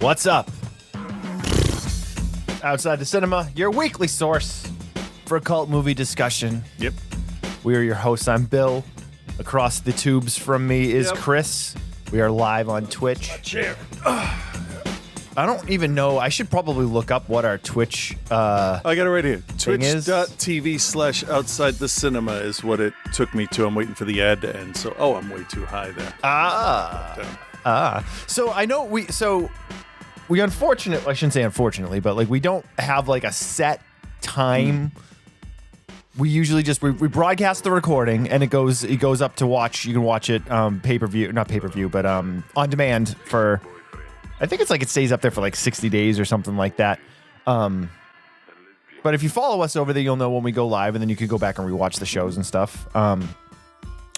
What's up? Outside the Cinema, your weekly source for cult movie discussion. Yep. We are your hosts. I'm Bill. Across the tubes from me is Chris. We are live on Twitch. Chair. I don't even know. I should probably look up what our Twitch I got it right here. thing is. Twitch.tv/outside the cinema is what it took me to. I'm waiting for the ad to end. So, I'm way too high there. So I know we unfortunately, I shouldn't say unfortunately, but like we don't have like a set time. We usually just we broadcast the recording and it goes up to watch. You can watch it not pay-per-view, but on demand for, I think it's like it stays up there for like 60 days or something like that. But if you follow us over there, you'll know when we go live, and then you can go back and rewatch the shows and stuff.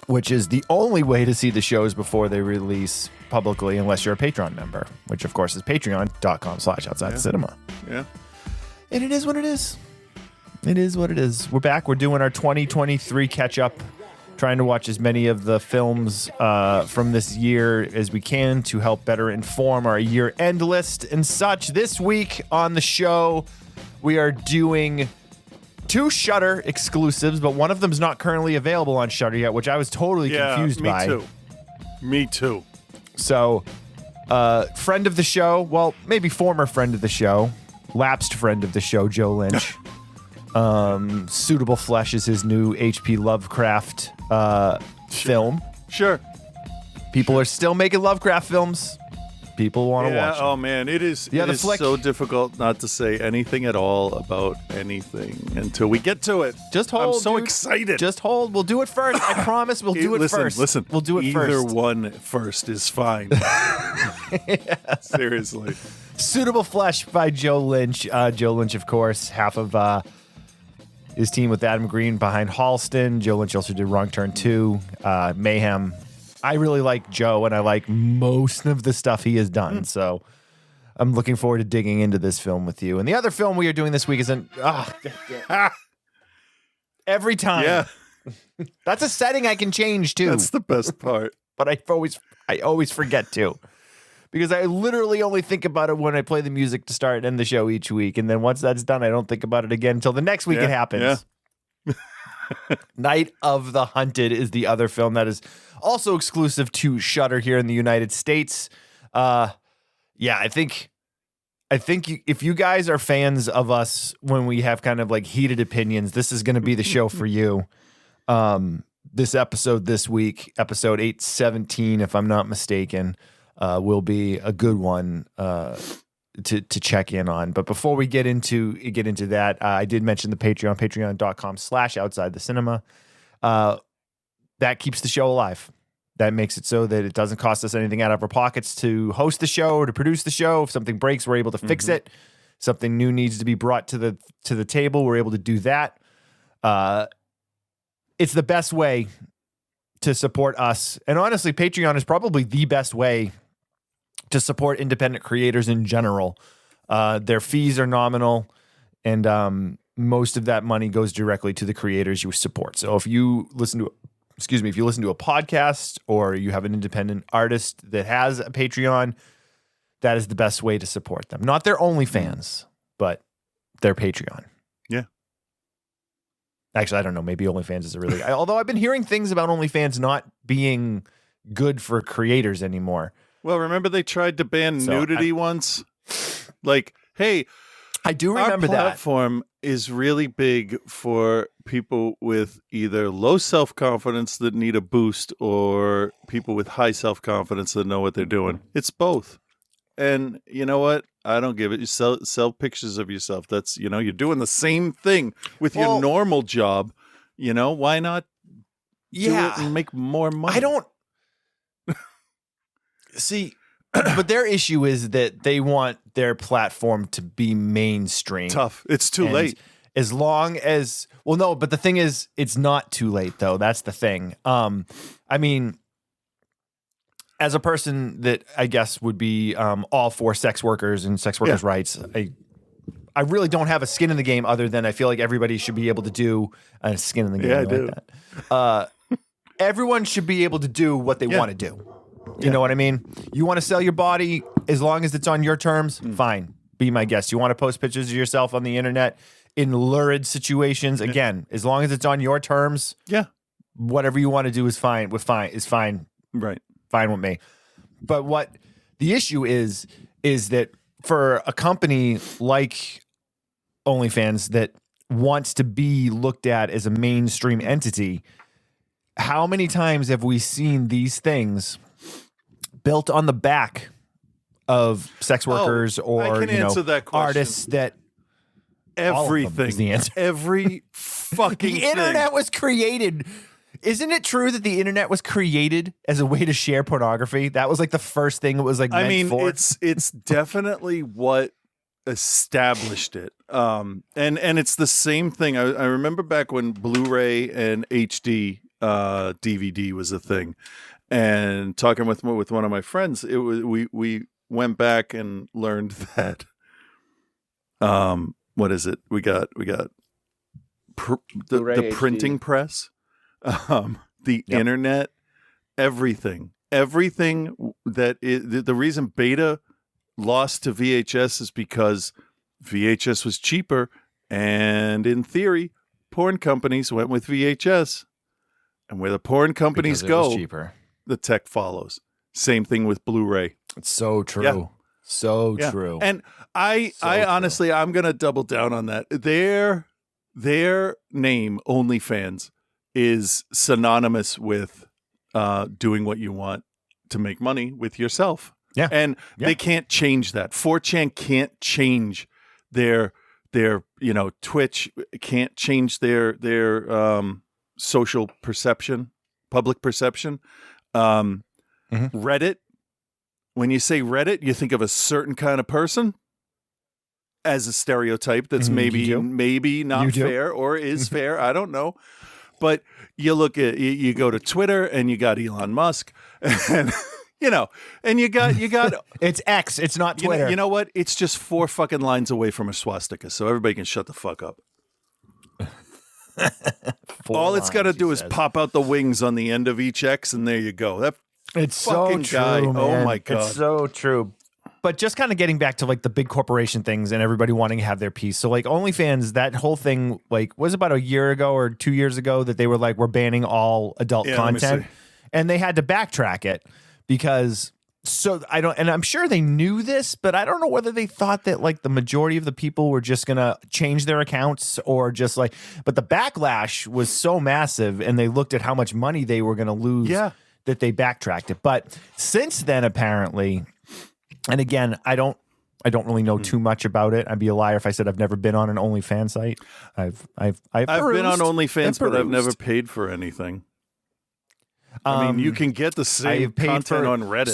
Which is the only way to see the shows before they release publicly, unless you're a Patreon member, which of course is patreon.com/outside the cinema. Yeah. And it is what it is. It is what it is. We're back. We're doing our 2023 catch up, trying to watch as many of the films from this year as we can to help better inform our year end list and such. This week on the show, we are doing 2 Shudder exclusives, but one of them is not currently available on Shudder yet, which I was totally confused by. Me too. So, friend of the show, well, maybe former friend of the show, lapsed friend of the show, Joe Lynch. Suitable Flesh is his new H.P. Lovecraft film. Sure. People are still making Lovecraft films. People want to watch them. Oh man, it is flick. so difficult not to say anything at all about anything until we get to it. Just hold. I'm so dude. excited. Just hold. We'll do it first. I promise we'll do it first. Listen, we'll do it either first. one first is fine. Seriously. Suitable Flesh by Joe Lynch. Joe Lynch, of course, half of his team with Adam Green behind Halston. Joe Lynch also did Wrong Turn 2, Mayhem. I really like Joe, and I like most of the stuff he has done. So I'm looking forward to digging into this film with you. And the other film we are doing this week is every time. Yeah. That's a setting I can change too. That's the best part. But I always forget to. Because I literally only think about it when I play the music to start and end the show each week. And then once that's done, I don't think about it again until the next week it happens. Yeah. Night of the Hunted is the other film that is also exclusive to Shudder here in the United States. I think if you guys are fans of us when we have kind of like heated opinions, this is going to be the show for you. This episode this week, episode 817, if I'm not mistaken, will be a good one to check in on. But before we get into that, I did mention the Patreon, patreon.com/outside the cinema. That keeps the show alive. That makes it so that it doesn't cost us anything out of our pockets to host the show or to produce the show. If something breaks, we're able to fix it. Something new needs to be brought to the table, we're able to do that. It's the best way to support us. And honestly, Patreon is probably the best way to support independent creators in general. Their fees are nominal, and most of that money goes directly to the creators you support. So if you listen to a podcast or you have an independent artist that has a Patreon, that is the best way to support them. Not their OnlyFans, but their Patreon. Yeah. Actually, I don't know. Maybe OnlyFans is although I've been hearing things about OnlyFans not being good for creators anymore. Well, remember they tried to ban nudity once? Like, hey, I do remember our platform is really big for people with either low self-confidence that need a boost or people with high self-confidence that know what they're doing. It's both. And you know what? I don't give it. You sell pictures of yourself. That's, you're doing the same thing with your normal job. Why not do it and make more money? I don't see, but their issue is that they want their platform to be mainstream. Tough. It's too late. As long as, no, but the thing is, it's not too late though. That's the thing. I mean, as a person that I guess would be all for sex workers and sex workers' rights, I really don't have a skin in the game other than I feel like everybody should be able to do a skin in the game. Yeah, I do. Like that. Everyone should be able to do what they want to do. You know what I mean? You want to sell your body as long as it's on your terms, fine. Be my guest. You want to post pictures of yourself on the internet in lurid situations, again, as long as it's on your terms, whatever you want to do is fine. Is fine. Right. Fine with me. But what the issue is that for a company like OnlyFans that wants to be looked at as a mainstream entity, how many times have we seen these things built on the back of sex workers or I can answer that question. artists that Everything. is the answer. Every fucking The internet was created. Isn't it true that the internet was created as a way to share pornography? That was like the first thing it was like meant for. It's definitely what established it. And it's the same thing. I remember back when Blu-ray and HD DVD was a thing, and talking with one of my friends, it was we went back and learned that what is it? We got the printing press, the internet, everything that the reason Beta lost to VHS is because VHS was cheaper, and in theory, porn companies went with VHS, and where the porn companies go, cheaper. The tech follows. Same thing with Blu-ray. It's so true. Yeah. So true. And I honestly, I'm going to double down on that. Their name, OnlyFans, is synonymous with doing what you want to make money with yourself. Yeah. And they can't change that. 4chan can't change their Twitch can't change their social perception, public perception. Reddit, when you say Reddit, you think of a certain kind of person as a stereotype that's maybe not fair or is fair. I don't know. But you look at you go to Twitter and you got Elon Musk and and you got it's X, it's not Twitter. You know what? It's just 4 fucking lines away from a swastika, so everybody can shut the fuck up. All it's got to do is pop out the wings on the end of each X, and there you go. That it's so true, guy. Man. Oh my God. It's so true. But just kind of getting back to like the big corporation things and everybody wanting to have their piece. So like OnlyFans, that whole thing was about a year ago or 2 years ago that they were like, we're banning all adult content, and they had to backtrack it because and I'm sure they knew this, but I don't know whether they thought that like the majority of the people were just going to change their accounts or just like, but the backlash was so massive and they looked at how much money they were going to lose that they backtracked it. But since then, apparently, and again, I don't really know too much about it. I'd be a liar if I said I've never been on an OnlyFans site. I've been on OnlyFans, but I've never paid for anything. I mean, you can get the same content on Reddit.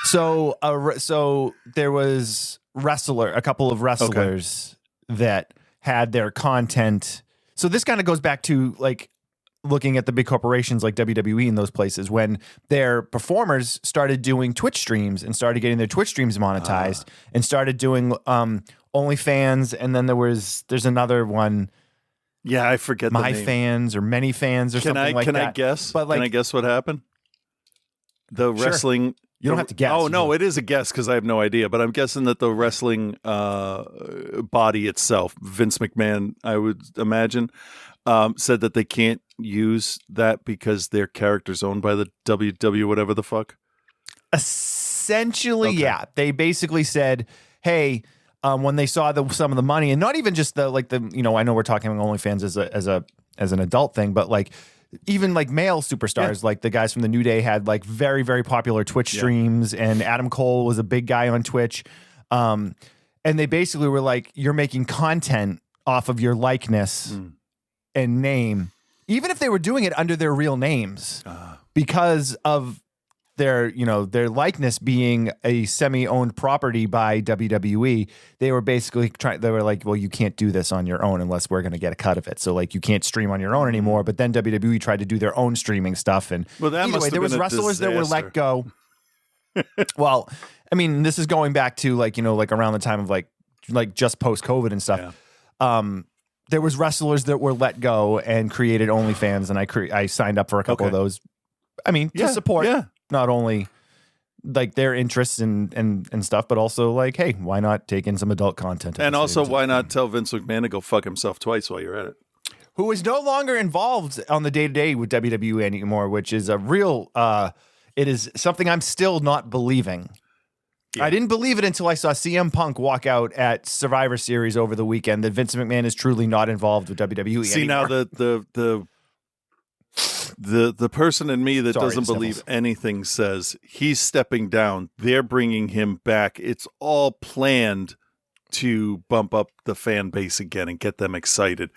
So there was a couple of wrestlers that had their content. So this kind of goes back to like looking at the big corporations like WWE and those places when their performers started doing Twitch streams and started getting their Twitch streams monetized and started doing OnlyFans, and then there's another one. Yeah, I forget the name. Fans or Many Fans or something like that. Can I guess? But like, can I guess what happened? The wrestling. You don't have to guess. Oh, no, it is a guess because I have no idea. But I'm guessing that the wrestling body itself, Vince McMahon, I would imagine, said that they can't use that because their character's owned by the WW whatever the fuck. Essentially, yeah. They basically said, hey, when they saw some of the money, and not even just I know we're talking about OnlyFans as an adult thing, but like even like male superstars, like the guys from the New Day had like very, very popular Twitch streams, and Adam Cole was a big guy on Twitch. And they basically were like, you're making content off of your likeness and name, even if they were doing it under their real names, because of their likeness being a semi-owned property by WWE. They were basically they were like, well, you can't do this on your own unless we're going to get a cut of it. So like you can't stream on your own anymore. But then WWE tried to do their own streaming stuff. And there was wrestlers that were let go. Well, I mean, this is going back to like around the time of like just post COVID and stuff. Yeah. There was wrestlers that were let go and created OnlyFans, and I signed up for a couple of those. I mean, to support not only like their interests and stuff, but also like, hey, why not take in some adult content? And also, why not tell Vince McMahon to go fuck himself twice while you're at it? Who is no longer involved on the day-to-day with WWE anymore, which is a real, it is something I'm still not believing. Yeah. I didn't believe it until I saw CM Punk walk out at Survivor Series over the weekend that Vince McMahon is truly not involved with WWE anymore. Now the person in me that doesn't believe anything says he's stepping down. They're bringing him back. It's all planned to bump up the fan base again and get them excited.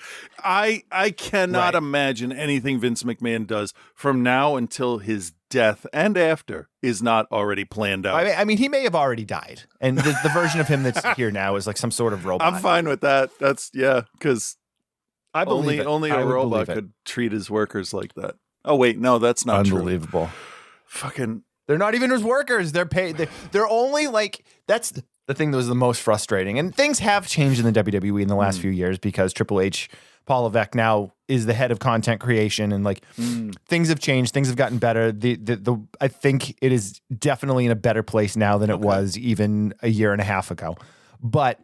I cannot imagine anything Vince McMahon does from now until his death and after is not already planned out. I mean, he may have already died, and the version of him that's here now is like some sort of robot. I'm fine with that. That's because only a robot could treat his workers like that. Oh wait, no, that's not unbelievable. True. Fucking, they're not even his workers. They're paid. They're only like that's. The thing that was the most frustrating, and things have changed in the WWE in the last few years because Triple H, Paul Levesque now is the head of content creation, and like things have changed, things have gotten better. I think it is definitely in a better place now than it was even a year and a half ago. But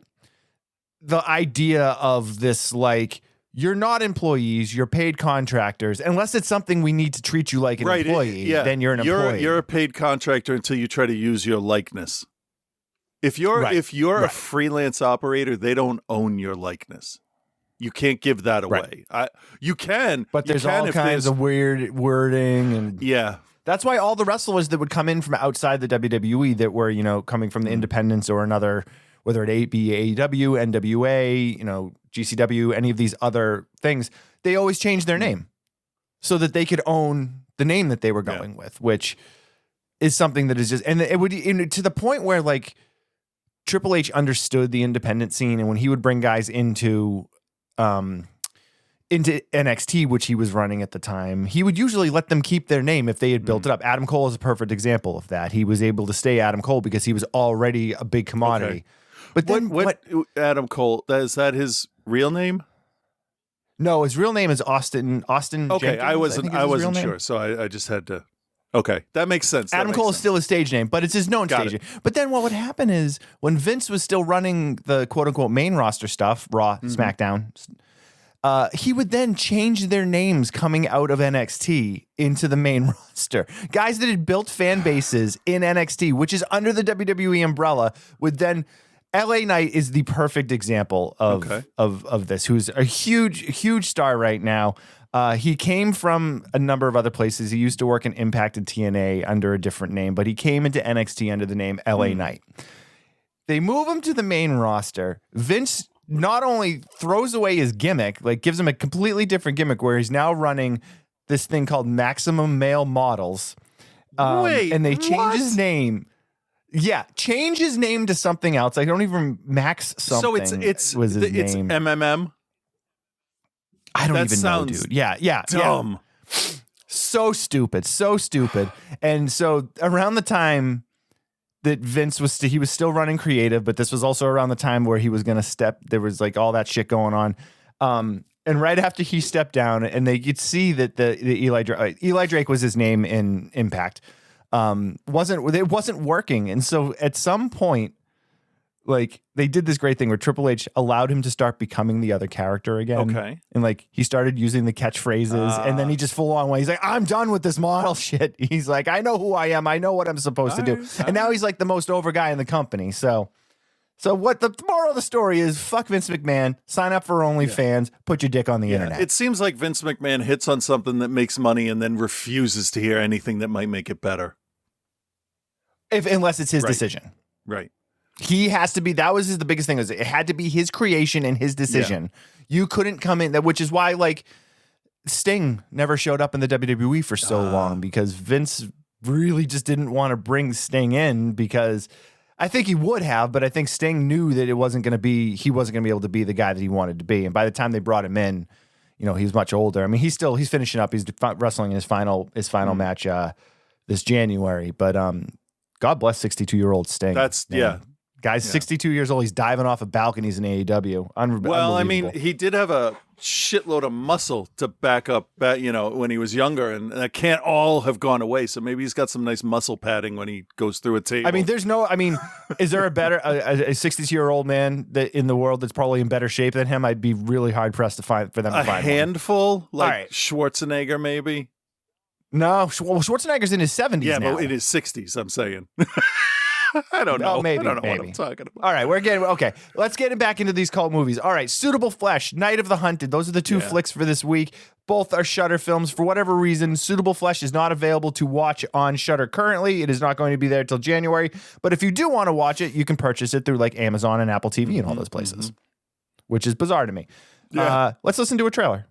the idea of this, like, you're not employees, you're paid contractors, unless it's something we need to treat you like an employee, then you're an employee. You're a paid contractor until you try to use your likeness. If you're a freelance operator, they don't own your likeness. You can't give that away. You can, but there's all kinds of weird wording, and that's why all the wrestlers that would come in from outside the WWE that were coming from the independents or another, whether it be AEW, NWA, GCW, any of these other things, they always changed their name so that they could own the name that they were going with, which is something that is just, and it would to the point where like. Triple H understood the independent scene, and when he would bring guys into NXT, which he was running at the time, he would usually let them keep their name if they had built it up. Adam Cole is a perfect example of that. He was able to stay Adam Cole because he was already a big commodity. Okay. But then what Adam Cole, is that his real name? No, his real name is Austin Okay, Jenkins, I wasn't sure, so I just had to. Okay, that makes sense. Adam Cole is still his stage name, but it's his known stage name. But then what would happen is when Vince was still running the quote-unquote main roster stuff, Raw, SmackDown, he would then change their names coming out of NXT into the main roster. Guys that had built fan bases in NXT, which is under the WWE umbrella, would then... LA Knight is the perfect example of this, who's a huge star right now. He came from a number of other places. He used to work in Impact and TNA under a different name, but he came into NXT under the name LA Knight. They move him to the main roster. Vince not only throws away his gimmick, like gives him a completely different gimmick where he's now running this thing called Maximum Male Models. And they change his name. Yeah, change his name to something else. I don't even Max something. So it's name. MMM. I don't even know, dude. Yeah, dumb. Yeah. So stupid. And so around the time that Vince was still running creative, but this was also around the time where he was going to step. There was like all that shit going on. And right after he stepped down, and they could see that the Eli Drake was his name in Impact. It wasn't working, and so at some point, like they did this great thing where Triple H allowed him to start becoming the other character again. Okay, and like he started using the catchphrases, and then he just full on went. He's like, "I'm done with this model shit." He's like, "I know who I am. I know what I'm supposed to do," and now he's like the most over guy in the company. So what the moral of the story is? Fuck Vince McMahon. Sign up for OnlyFans. Put your dick on the internet. It seems like Vince McMahon hits on something that makes money and then refuses to hear anything that might make it better. Unless it's his decision. Right. He has to be, that was the biggest thing, is it had to be his creation and his decision. Yeah. You couldn't come in, which is why like Sting never showed up in the WWE for so long, because Vince really just didn't want to bring Sting in, because I think he would have, but I think Sting knew that he wasn't going to be able to be the guy that he wanted to be. And by the time they brought him in, he was much older. I mean, he's finishing up. He's wrestling in his final match this January, but God bless 62-year-old Sting. That's Guy's 62 years old. He's diving off of balconies in AEW. Well, I mean, Unbelievable. he did have a shitload of muscle to back up, when he was younger, and that can't all have gone away. So maybe he's got some nice muscle padding when he goes through a table. I mean, is there a better a 62-year-old man that in the world that's probably in better shape than him? I'd be really hard pressed to find a one. handful, like All right. Schwarzenegger, maybe. No, well, Schwarzenegger's in his 70s Yeah, now. but in his 60s, I'm saying. I don't know. Oh, maybe, I don't know maybe. what I'm talking about. All right, okay. Let's get back into these cult movies. All right, Suitable Flesh, Night of the Hunted. Those are the two flicks for this week. Both are Shudder films. For whatever reason, Suitable Flesh is not available to watch on Shudder currently. It is not going to be there till January. But if you do want to watch it, you can purchase it through like Amazon and Apple TV and all those places, which is bizarre to me. Yeah. Let's listen to a trailer.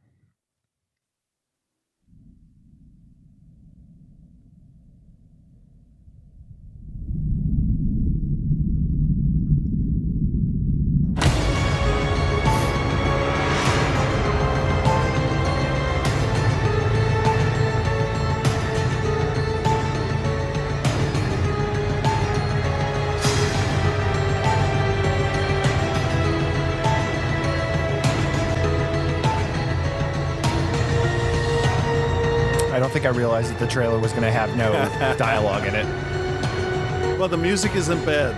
I don't think I realized that the trailer was going to have no dialogue in it. Well, the music isn't bad.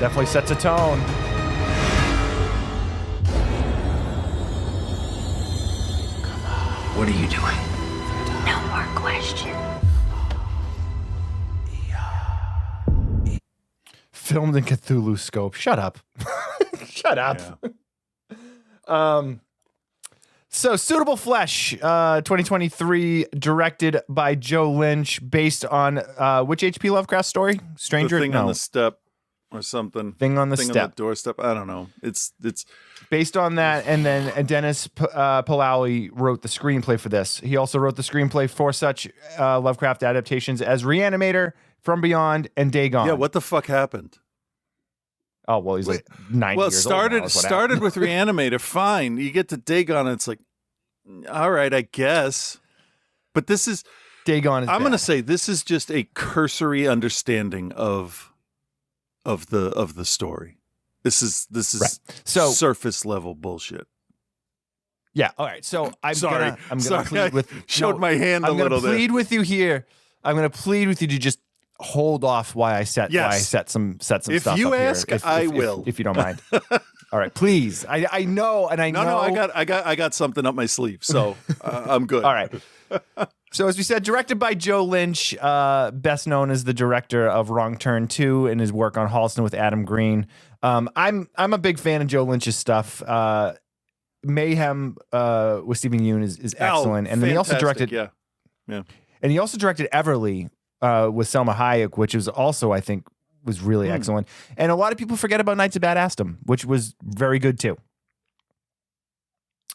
Definitely sets a tone. What are you doing? No more questions. Filmed in Cthulhu scope. Shut up. Shut up. Yeah. So Suitable Flesh, 2023, directed by Joe Lynch, based on which H.P. Lovecraft story? Stranger? The Thing No. on the Step or something. Thing on the Thing Step. on the doorstep. I don't know. It's Based on that, and then Dennis Palaui wrote the screenplay for this. He also wrote the screenplay for such Lovecraft adaptations as Reanimator, From Beyond, and Dagon. yeah. What the fuck happened? Oh, well, he's like 90 Well, years old now, is what started happened. with Reanimator. Fine. You get to Dagon, and it's like, all right, I guess. But this is. Dagon is I'm going to bad. say this is just a cursory understanding of the story. This is Right. So- surface level bullshit. Yeah, all right. So I'm Sorry. gonna Sorry, plead I with showed my hand a I'm gonna little there. plead with you here. I'm gonna plead with you to just hold off while I set some If stuff you up here. ask, I will. if you don't mind. All right, please. I know, and I know. No, I got something up my sleeve, so I'm good. All right. So as we said, directed by Joe Lynch, best known as the director of Wrong Turn 2 and his work on Halston with Adam Green. I'm a big fan of Joe Lynch's stuff. Mayhem with Stephen Yeun is excellent, and then he also fantastic, directed Yeah. and he also directed Everly with Selma Hayek, which is also I think was really excellent. And a lot of people forget about Knights of Badassdom, which was very good too.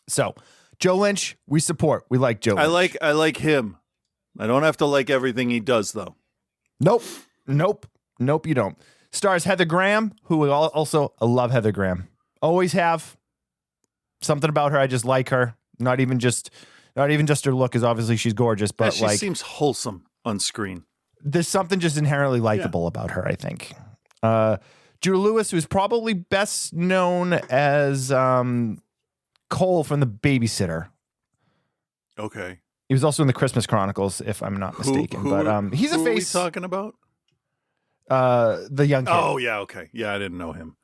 So Joe Lynch, we support. We like Joe Lynch. I like him. I don't have to like everything he does, though. Nope. You don't. Stars Heather Graham, who also I love Heather Graham. Always have something about her. I just like her. Not even just her look, because obviously she's gorgeous, but she like seems wholesome on screen. there's something just inherently likable about her, I think. Judah Lewis, who's probably best known as Cole from The Babysitter. Okay. He was also in the Christmas Chronicles, if I'm not mistaken. But he's a who face. Are we talking about? The young kid. Oh yeah, okay. Yeah, I didn't know him.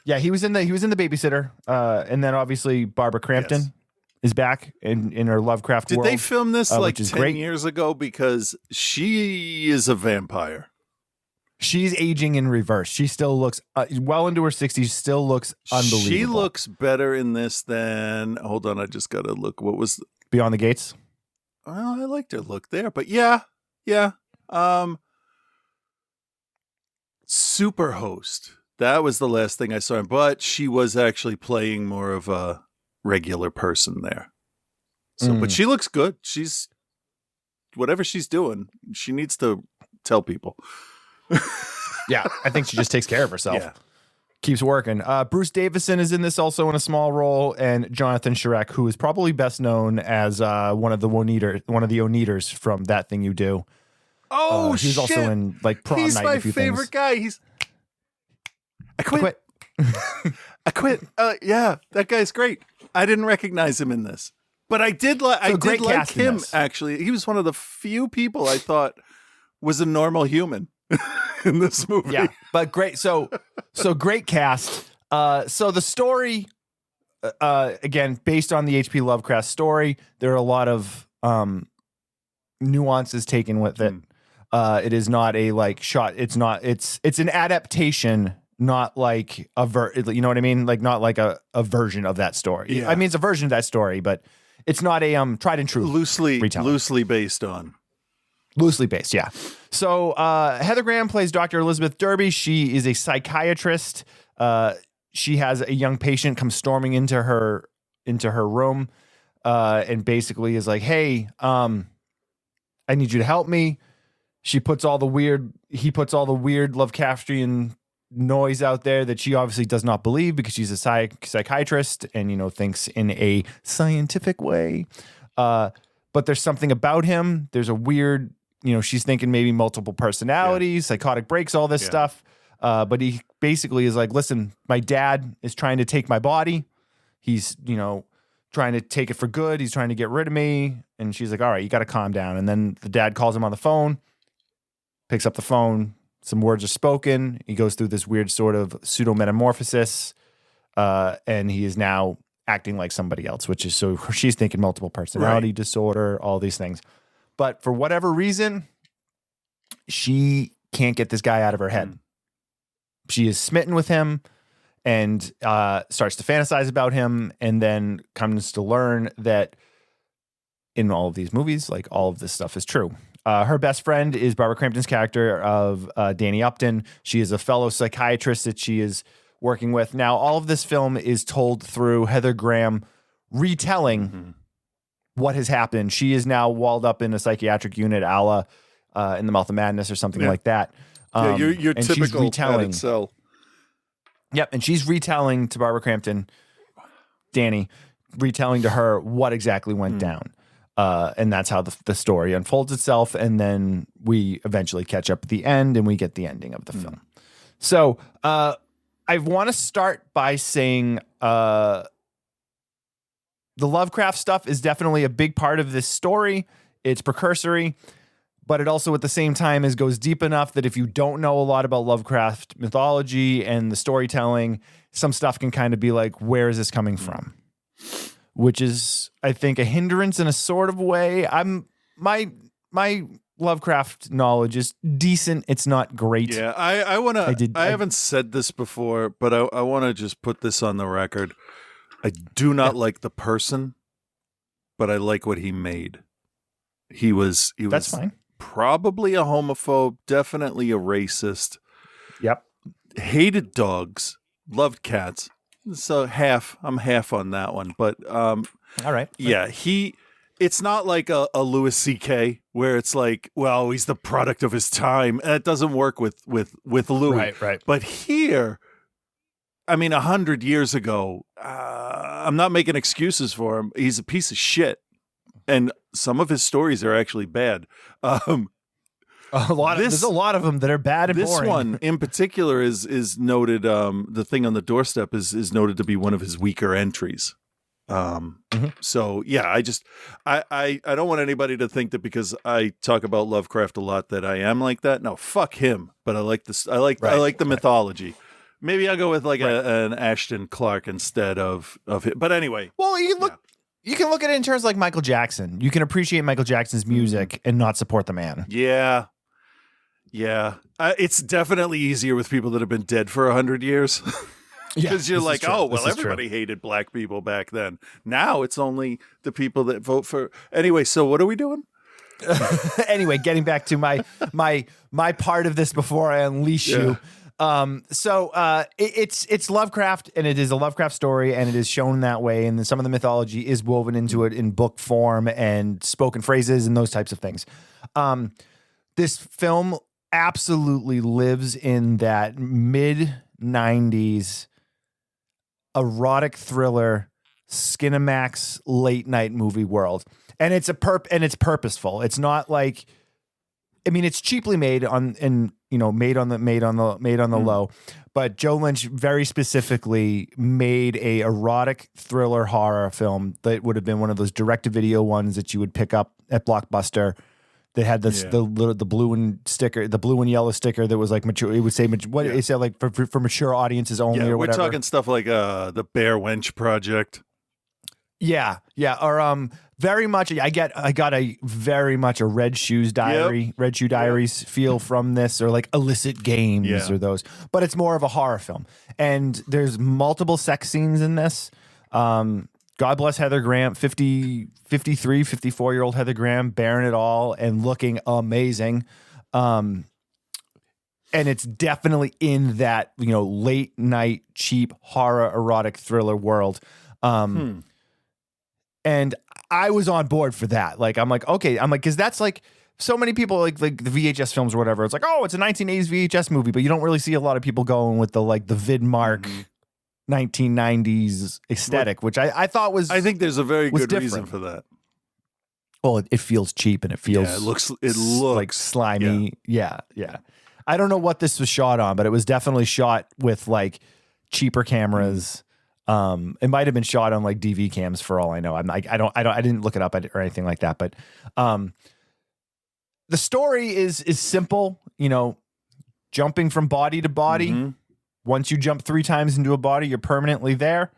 Yeah, he was in the Babysitter, and then obviously Barbara Crampton Yes. is back in her Lovecraft Did world. they film this like which is 10 great. years ago? Because she is a vampire. She's aging in reverse. She still looks well into her 60s. Still looks unbelievable. She looks better in this than. Hold on, I just got to look. What was? Beyond the Gates. Well, I liked her look there, but yeah. Superhost. That was the last thing I saw, but she was actually playing more of a regular person there. So, but she looks good. She's whatever she's doing. She needs to tell people. Yeah, I think she just takes care of herself. Yeah. Keeps working. Bruce Davison is in this also in a small role, and Jonathan Shrek, who is probably best known as one of the Oneaters from That Thing You Do. Oh, He's also in like Prom He's Night. my and a few favorite things. guy. I I quit. I quit. Yeah, that guy's great. I didn't recognize him in this, but I did like. I great did like cast in him. this. Actually, he was one of the few people I thought was a normal human in this movie. Yeah, but great. So great cast. So the story, again, based on the H.P. Lovecraft story, there are a lot of nuances taken with it. It is not a like shot. It's not. It's an adaptation, not like you know what I mean? Like not like a version of that story. Yeah. I mean, it's a version of that story, but it's not a tried and true. retelling. Loosely based on. Loosely based, yeah. So Heather Graham plays Dr. Elizabeth Derby. She is a psychiatrist. She has a young patient come storming into her room, and basically is like, "Hey, I need you to help me." He puts all the weird Lovecraftian noise out there that she obviously does not believe because she's a psychiatrist and thinks in a scientific way. But there's something about him. There's a weird, she's thinking maybe multiple personalities, psychotic breaks, all this stuff. But he basically is like, listen, my dad is trying to take my body. He's, trying to take it for good. He's trying to get rid of me. And she's like, all right, you got to calm down. And then the dad calls him on the phone, picks up the phone. Some words are spoken. He goes through this weird sort of pseudo metamorphosis. And he is now acting like somebody else, which is so she's thinking multiple personality disorder, all these things. But for whatever reason, she can't get this guy out of her head. She is smitten with him and starts to fantasize about him, and then comes to learn that in all of these movies, like all of this stuff is true. Her best friend is Barbara Crampton's character of Danny Upton. She is a fellow psychiatrist that she is working with. Now, all of this film is told through Heather Graham retelling what has happened. She is now walled up in a psychiatric unit, a la In the Mouth of Madness or something like that. You're and she's typical retelling. padded cell. Yep, and she's retelling to Barbara Crampton, Danny, retelling to her what exactly went down. And that's how the story unfolds itself. And then we eventually catch up at the end and we get the ending of the film. So I want to start by saying the Lovecraft stuff is definitely a big part of this story. It's precursory, but it also at the same time goes deep enough that if you don't know a lot about Lovecraft mythology and the storytelling, some stuff can kind of be like, where is this coming from? Which is, I think, a hindrance in a sort of way. My Lovecraft knowledge is decent. It's not great. Yeah, I haven't said this before, but I want to just put this on the record. I do not like the person, but I like what he made. He was That's fine. Probably a homophobe, definitely a racist. Yep. Hated dogs, loved cats. So I'm half on that one, but All right. yeah, it's not like a Louis C.K. where it's like, well, he's the product of his time, and it doesn't work with Louis. Right. But here, I mean, 100 years ago, I'm not making excuses for him. He's a piece of shit, and some of his stories are actually bad. There's a lot of them that are bad and this boring. one in particular is noted. The thing on the doorstep is noted to be one of his weaker entries. So yeah, I don't want anybody to think that because I talk about Lovecraft a lot that I am like that. No, fuck him. But I like this. I like the mythology. Maybe I'll go with like an Ashton Clark instead of him. But anyway, Well, you can look at it in terms like Michael Jackson. You can appreciate Michael Jackson's music and not support the man. Yeah. It's definitely easier with people that have been dead for 100 years. Because you're like, oh, well, everybody hated black people back then. Now it's only the people that vote for. Anyway, so what are we doing? Anyway, getting back to my part of this before I unleash you. It's Lovecraft, and it is a Lovecraft story, and it is shown that way. And then some of the mythology is woven into it in book form and spoken phrases and those types of things. This film absolutely lives in that mid-90s erotic thriller, Skinamax late night movie world. And it's purposeful. It's not like I mean, it's cheaply made on and made on the low, but Joe Lynch very specifically made a erotic thriller horror film that would have been one of those direct-to-video ones that you would pick up at Blockbuster. That had this the blue and yellow sticker that was like mature. It would say what it said like for mature audiences only or whatever. We're talking stuff like the Bear Wench Project. Yeah, or very much. I got a very much a Red Shoe Diaries feel from this, or like Illicit Games or those. But it's more of a horror film, and there's multiple sex scenes in this. God bless Heather Graham, 53, 54-year-old Heather Graham, bearing it all and looking amazing. And it's definitely in that, late night, cheap horror, erotic thriller world. And I was on board for that. Like, I'm like, okay. I'm like, because that's like so many people like the VHS films or whatever. It's like, oh, it's a 1980s VHS movie, but you don't really see a lot of people going with the Vidmark 1990s aesthetic, which I thought was. I think there's a very good different reason for that. Well, it feels cheap and it feels. Yeah, it looks like slimy. Yeah. I don't know what this was shot on, but it was definitely shot with like cheaper cameras. It might have been shot on like DV cams for all I know. I didn't look it up or anything like that. But the story is simple. Jumping from body to body. Mm-hmm. Once you jump 3 times into a body, you're permanently there.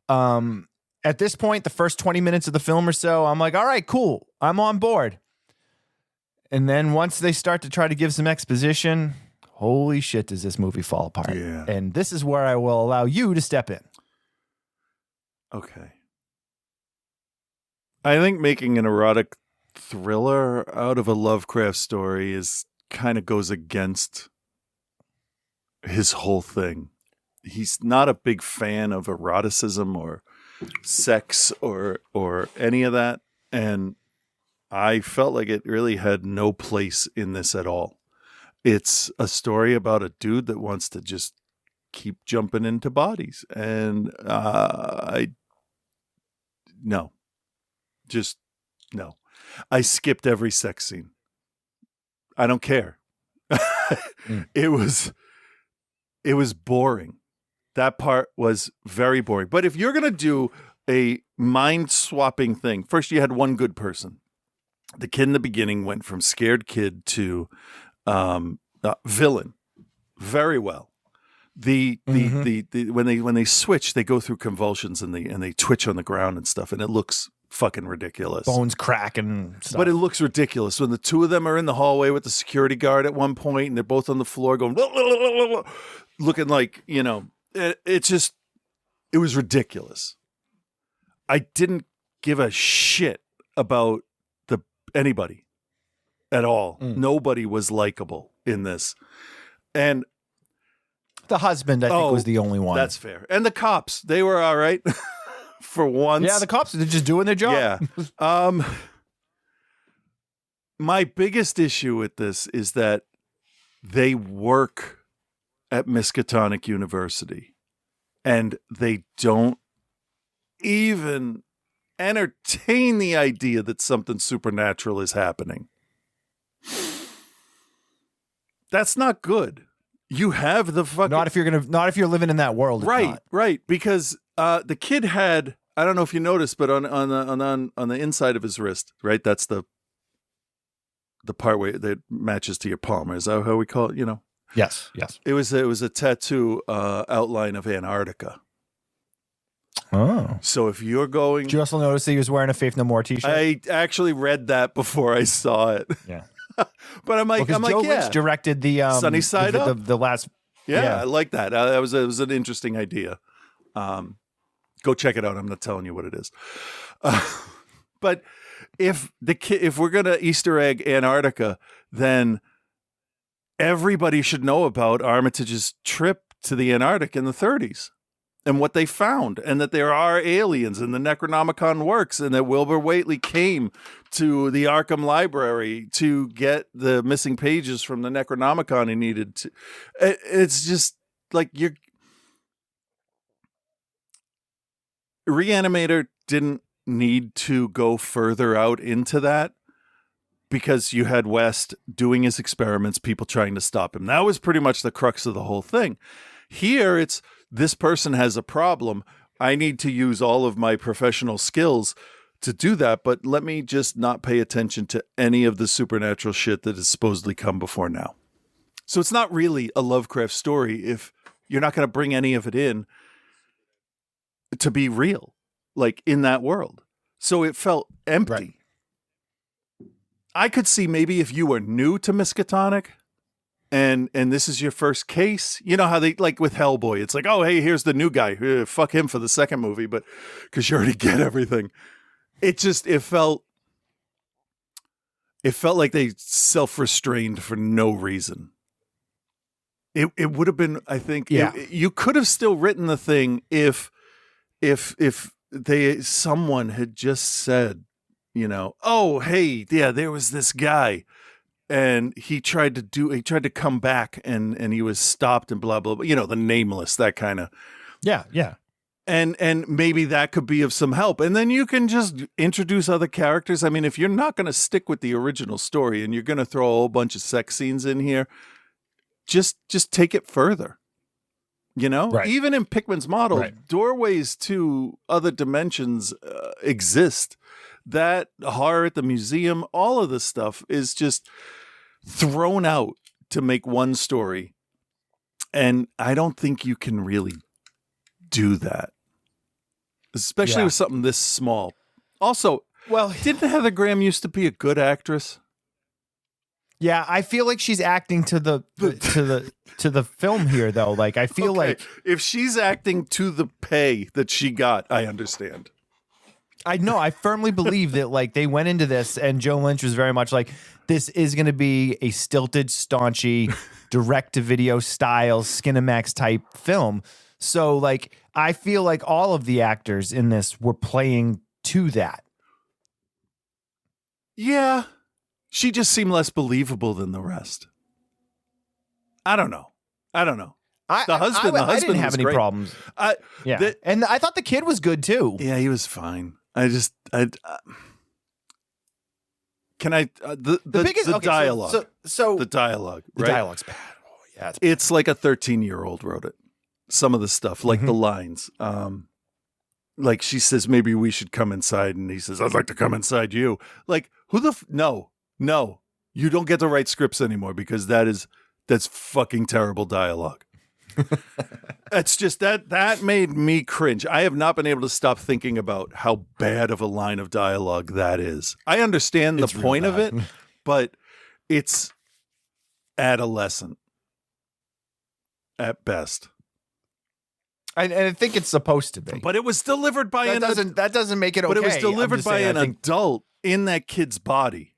At this point, the first 20 minutes of the film or so, I'm like, all right, cool. I'm on board. And then once they start to try to give some exposition, holy shit, does this movie fall apart. Yeah. And this is where I will allow you to step in. Okay. I think making an erotic thriller out of a Lovecraft story kind of goes against his whole thing. He's not a big fan of eroticism or sex or any of that, and I felt like it really had no place in this at all. It's a story about a dude that wants to just keep jumping into bodies, and no. I skipped every sex scene. I don't care. It was boring. That part was very boring. But if you're going to do a mind-swapping thing, first you had one good person. The kid in the beginning went from scared kid to villain very well. When they switch, they go through convulsions and they twitch on the ground and stuff, and it looks fucking ridiculous. Bones crack and stuff. But it looks ridiculous when the two of them are in the hallway with the security guard at one point, and they're both on the floor going, blah, blah, blah, blah, looking like, it was ridiculous. I didn't give a shit about anybody at all. Nobody was likable in this. And the husband, I think, was the only one. That's fair. And the cops, they were all right for once. Yeah, the cops, they're just doing their job. Yeah. My biggest issue with this is that they work at Miskatonic University and they don't even entertain the idea that something supernatural is happening. That's not good. You have the fucking not if you're living in that world. Right. Because the kid had, I don't know if you noticed, but on the inside of his wrist, right? That's the part where that matches to your palm. Is that how we call it? Yes. It was a tattoo outline of Antarctica. Oh. So if you're going... Did you also notice that he was wearing a Faith No More t-shirt? I actually read that before I saw it. Yeah. But I'm like, Joe Lynch directed the Sunny Side Up. The last. Yeah, I like that. It was an interesting idea. Go check it out. I'm not telling you what it is. But if we're gonna Easter egg Antarctica, then everybody should know about Armitage's trip to the Antarctic in the 30s. And what they found, and that there are aliens, and the Necronomicon works, and that Wilbur Whateley came to the Arkham Library to get the missing pages from the Necronomicon he needed to. It's just like Reanimator didn't need to go further out into that, because you had West doing his experiments, people trying to stop him. That was pretty much the crux of the whole thing. Here, it's this person has a problem. I need to use all of my professional skills to do that, but let me just not pay attention to any of the supernatural shit that has supposedly come before now. So it's not really a Lovecraft story if you're not going to bring any of it in to be real, like in that world. So it felt empty. Right. I could see maybe if you were new to Miskatonic and this is your first case, you know how they, like with Hellboy, it's like, oh, hey, here's the new guy. Fuck him for the second movie, but because you already get everything. It felt like they self-restrained for no reason. It would have been, I think, you could have still written the thing if someone had just said, you know, oh, hey, yeah, there was this guy and he tried to come back and he was stopped and blah, blah, blah, you know, the Nameless, that kind of. Yeah. Yeah. And maybe that could be of some help. And then you can just introduce other characters. I mean, if you're not going to stick with the original story and you're going to throw a whole bunch of sex scenes in here, just take it further. You know, right. Even in Pickman's model, right. Doorways to other dimensions exist. That horror at the museum, all of this stuff is just thrown out to make one story. And I don't think you can really do that, especially with something this small. Also, well, didn't Heather Graham used to be a good actress? Yeah, I feel like she's acting to the film here, though. Like, I feel like if she's acting to the pay that she got, I understand. I know. I firmly believe that, like, they went into this and Joe Lynch was very much like, this is going to be a stilted, staunchy, direct-to-video style, Skinamax type film. So, like, I feel like all of the actors in this were playing to that. Yeah. She just seemed less believable than the rest. I don't know. The husband I didn't have was any great. problems. Yeah. And I thought the kid was good, too. Yeah, he was fine. Can I the biggest dialogue? So the dialogue, the right? dialogue's bad. Oh, yeah, it's like a 13-year-old wrote it. Some of the stuff, like the lines, like she says, maybe we should come inside, and he says, I'd like to come inside you. Like, who the no, you don't get to write scripts anymore because that's fucking terrible dialogue. It's just that made me cringe. I have not been able to stop thinking about how bad of a line of dialogue that is. I understand the point of it, but it's adolescent at best. And I think it's supposed to be. But it was delivered by that doesn't make it okay. But it was delivered by an adult in that kid's body,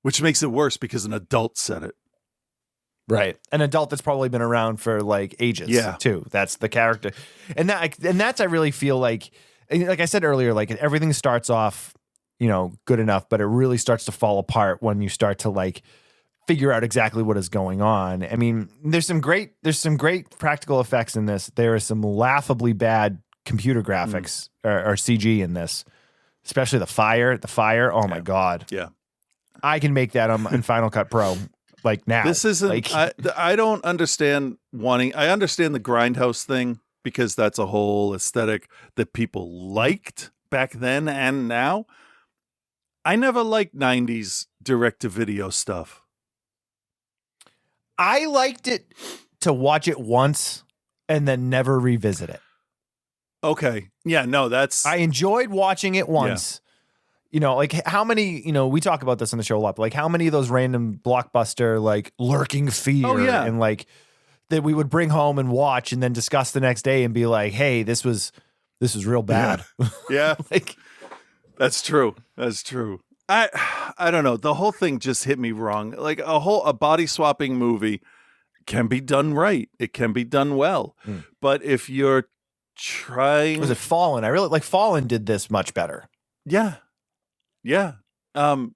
which makes it worse because an adult said it. Right. An adult that's probably been around for like ages too. That's the character. And that's I really feel like I said earlier, like everything starts off, you know, good enough, but it really starts to fall apart when you start to like figure out exactly what is going on. I mean, there's some great practical effects in this. There is some laughably bad computer graphics or CG in this, especially the fire. Oh my God. Yeah. I can make that in Final Cut Pro. Like now, this isn't. Like, I don't understand wanting. I understand the grindhouse thing because that's a whole aesthetic that people liked back then and now. I never liked 90s direct-to-video stuff. I liked it to watch it once and then never revisit it. Okay, yeah, no, I enjoyed watching it once. Yeah. You know, like how many, you know, we talk about this on the show a lot, but like how many of those random blockbuster, like lurking fear and like that we would bring home and watch and then discuss the next day and be like, hey, this was real bad. Yeah. Like, that's true. I don't know. The whole thing just hit me wrong. Like a body swapping movie can be done right. It can be done well. But if you're trying, was it Fallen? I really like Fallen did this much better. Yeah. The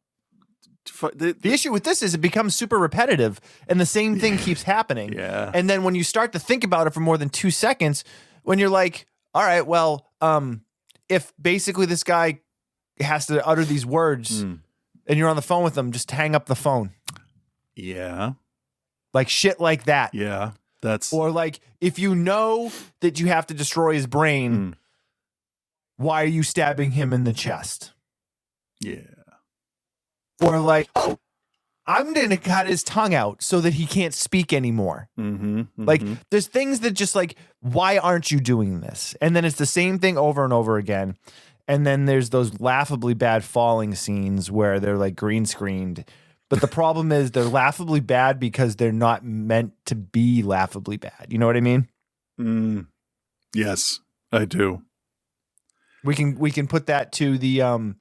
issue with this is it becomes super repetitive and the same thing keeps happening. Yeah. And then when you start to think about it for more than 2 seconds, when you're like, all right, well, if basically this guy has to utter these words and you're on the phone with them, just hang up the phone. Yeah. Like shit like that. Yeah. That's Or like, if you know that you have to destroy his brain, why are you stabbing him in the chest? yeah. Or like, oh, I'm going to cut his tongue out so that he can't speak anymore. Mm-hmm. Like, there's things that just like, why aren't you doing this? And then it's the same thing over and over again. And then there's those laughably bad falling scenes where they're like green screened. But the problem is they're laughably bad because they're not meant to be laughably bad. You know what I mean? Yes, I do. We can put that to the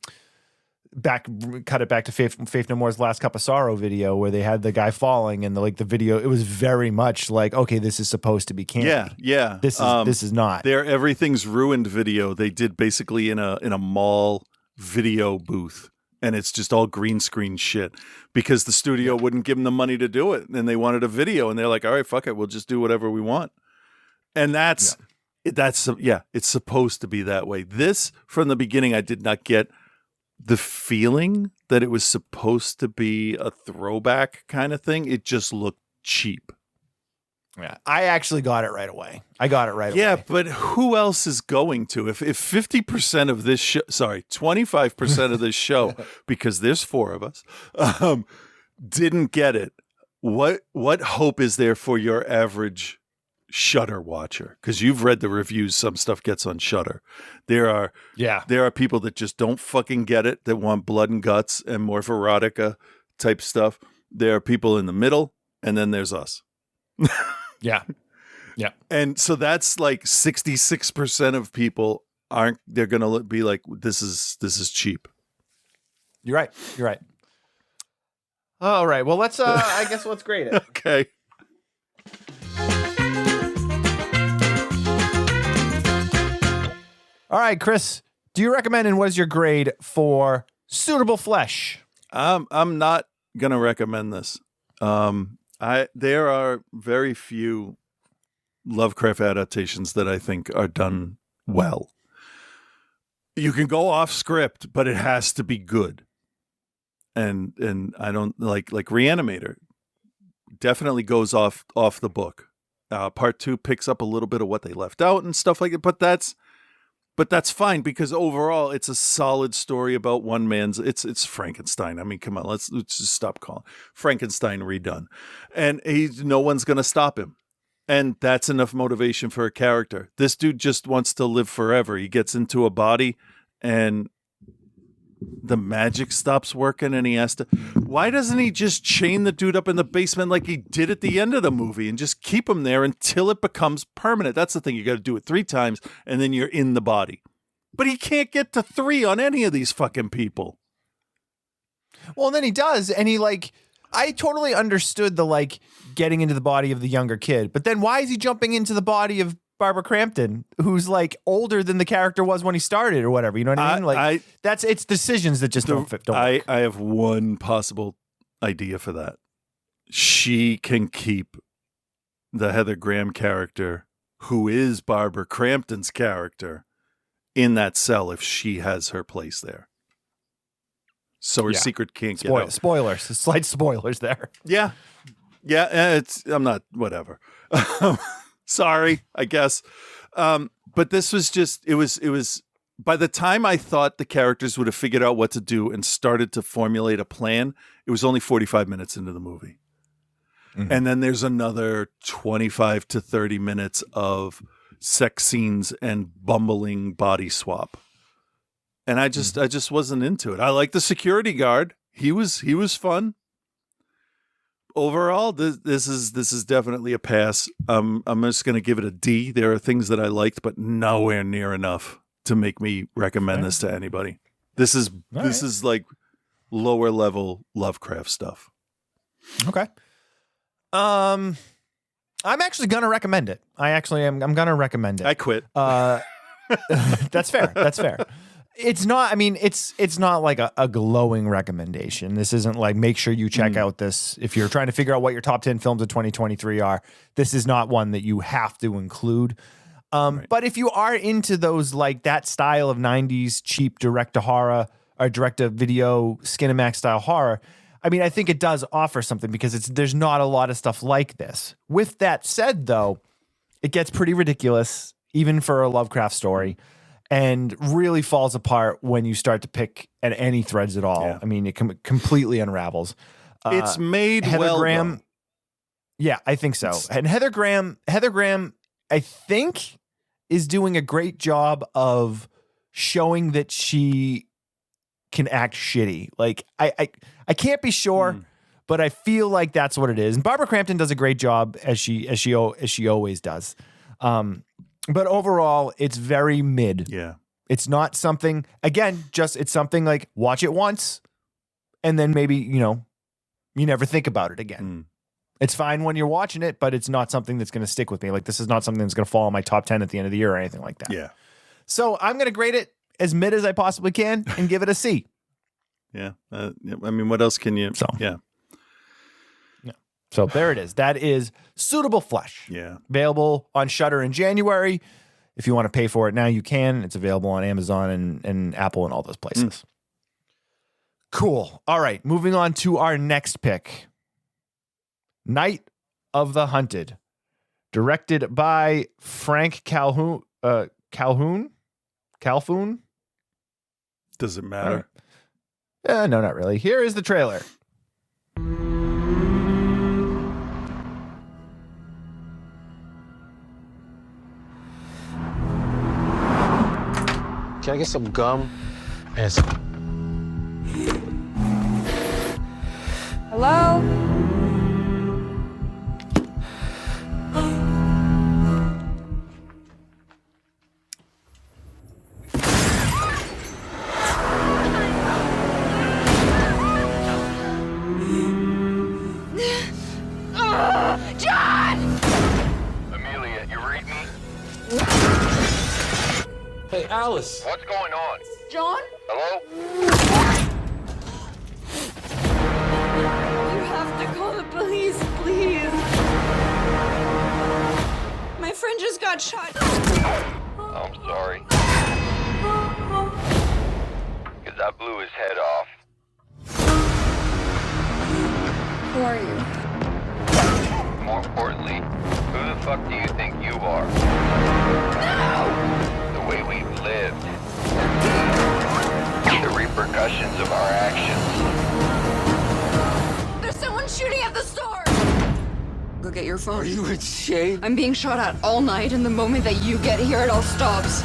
cut it back to Faith No More's Last Cup of Sorrow video where they had the guy falling and the video. It was very much like, okay, this is supposed to be campy. Yeah. This is not. Their Everything's Ruined video they did basically in a mall video booth, and it's just all green screen shit because the studio wouldn't give them the money to do it, and they wanted a video, and they're like, all right, fuck it, we'll just do whatever we want. And it's supposed to be that way. This, from the beginning, I did not get the feeling that it was supposed to be a throwback kind of thing. It just looked cheap. Yeah, I actually got it right away. I got it right away. Yeah, but who else is going to? If 50% of this show, 25% of this show, because there's 4 of us, didn't get it, what hope is there for your average Shudder watcher? Because you've read the reviews, some stuff gets on Shudder. There are people that just don't fucking get it, that want blood and guts and more erotica type stuff. There are people in the middle, and then there's us. Yeah. And so that's like 66% of people they're going to be like, this is cheap. You're right. All right. Well, let's I guess let's grade it. Okay. All right, Chris, do you recommend and what is your grade for Suitable Flesh? I'm not going to recommend this. There are very few Lovecraft adaptations that I think are done well. You can go off script, but it has to be good. And I don't like Reanimator definitely goes off the book. Part 2 picks up a little bit of what they left out and stuff like that, but that's fine because overall it's a solid story about one man's. It's Frankenstein. I mean, come on, let's just stop calling Frankenstein redone, and no one's gonna stop him, and that's enough motivation for a character. This dude just wants to live forever. He gets into a body, and the magic stops working, and he has to. Why doesn't he just chain the dude up in the basement like he did at the end of the movie and just keep him there until it becomes permanent? That's the thing. You got to do it 3 times, and then you're in the body. But he can't get to 3 on any of these fucking people. Well, and then he does, and I totally understood the getting into the body of the younger kid, but then why is he jumping into the body of Barbara Crampton, who's older than the character was when he started or whatever? You know what I mean? It's decisions that just don't fit. I have one possible idea for that. She can keep the Heather Graham character, who is Barbara Crampton's character, in that cell if she has her place there. So her secret can't get out. Spoilers. Slight spoilers there. Yeah. I'm not, whatever. Sorry, I guess. But this was just, it was, by the time I thought the characters would have figured out what to do and started to formulate a plan, it was only 45 minutes into the movie. Mm-hmm. And then there's another 25 to 30 minutes of sex scenes and bumbling body swap. And I just wasn't into it. I like the security guard. He was fun. Overall, this is definitely a pass. I'm just going to give it a D. There are things that I liked, but nowhere near enough to make me recommend this to anybody. This is like lower level Lovecraft stuff. Okay. I'm actually going to recommend it. I'm going to recommend it. I quit. That's fair. That's fair. It's not, I mean, it's not like a glowing recommendation. This isn't like, make sure you check out this. If you're trying to figure out what your top 10 films of 2023 are, this is not one that you have to include. Right. But if you are into those, that style of 90s cheap direct to horror, or direct-to-video Skinamax style horror, I mean, I think it does offer something because there's not a lot of stuff like this. With that said, though, it gets pretty ridiculous, even for a Lovecraft story, and really falls apart when you start to pick at any threads at all. Yeah. I mean, it completely unravels. It's made Heather well, Graham, though. yeah, I think so. And Heather Graham, I think, is doing a great job of showing that she can act shitty. Like I can't be sure, but I feel like that's what it is. And Barbara Crampton does a great job as she always does. But overall, it's very mid. Yeah. It's not something, again, it's something like watch it once and then maybe, you never think about it again. It's fine when you're watching it, but it's not something that's going to stick with me. Like, this is not something that's going to fall in my top 10 at the end of the year or anything like that. Yeah. So I'm going to grade it as mid as I possibly can and give it a C. Yeah. I mean, what else can you? So. Yeah. So there it is. That is Suitable Flesh. Yeah. Available on Shudder in January. If you want to pay for it now, you can. It's available on Amazon and Apple and all those places. Cool. All right. Moving on to our next pick. Night of the Hunted. Directed by Frank Calhoun. Calhoun? Does it matter? No, not really. Here is the trailer. Can I get some gum? And Hello? Amelia, you read me? hey, Alice. What's going on? John? Hello? You have to call the police, please. My friend just got shot. I'm sorry. Because I blew his head off. Who are you? More importantly, who the fuck do you think you are? The way we've lived. The repercussions of our actions. There's someone shooting at the store! Go get your phone. Are you insane? I'm being shot at all night, and the moment that you get here, it all stops.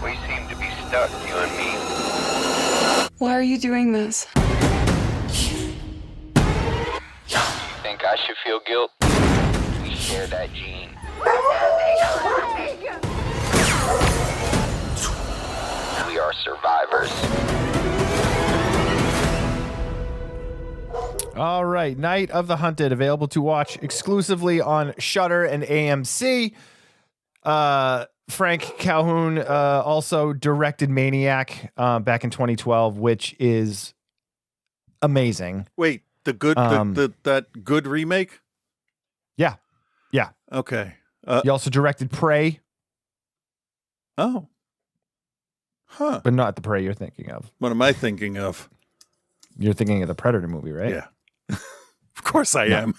We seem to be stuck, you and me. Why are you doing this? You think I should feel guilt? We share that gene. We are survivors. All right, Night of the Hunted, available to watch exclusively on Shudder and AMC. Frank Calhoun also directed Maniac back in 2012, which is amazing. Wait, the good, that good remake? Yeah. Okay. He also directed Prey, Oh. Huh. but not the Prey you're thinking of. What am I thinking of? You're thinking of the Predator movie, right? Yeah. Of course I am.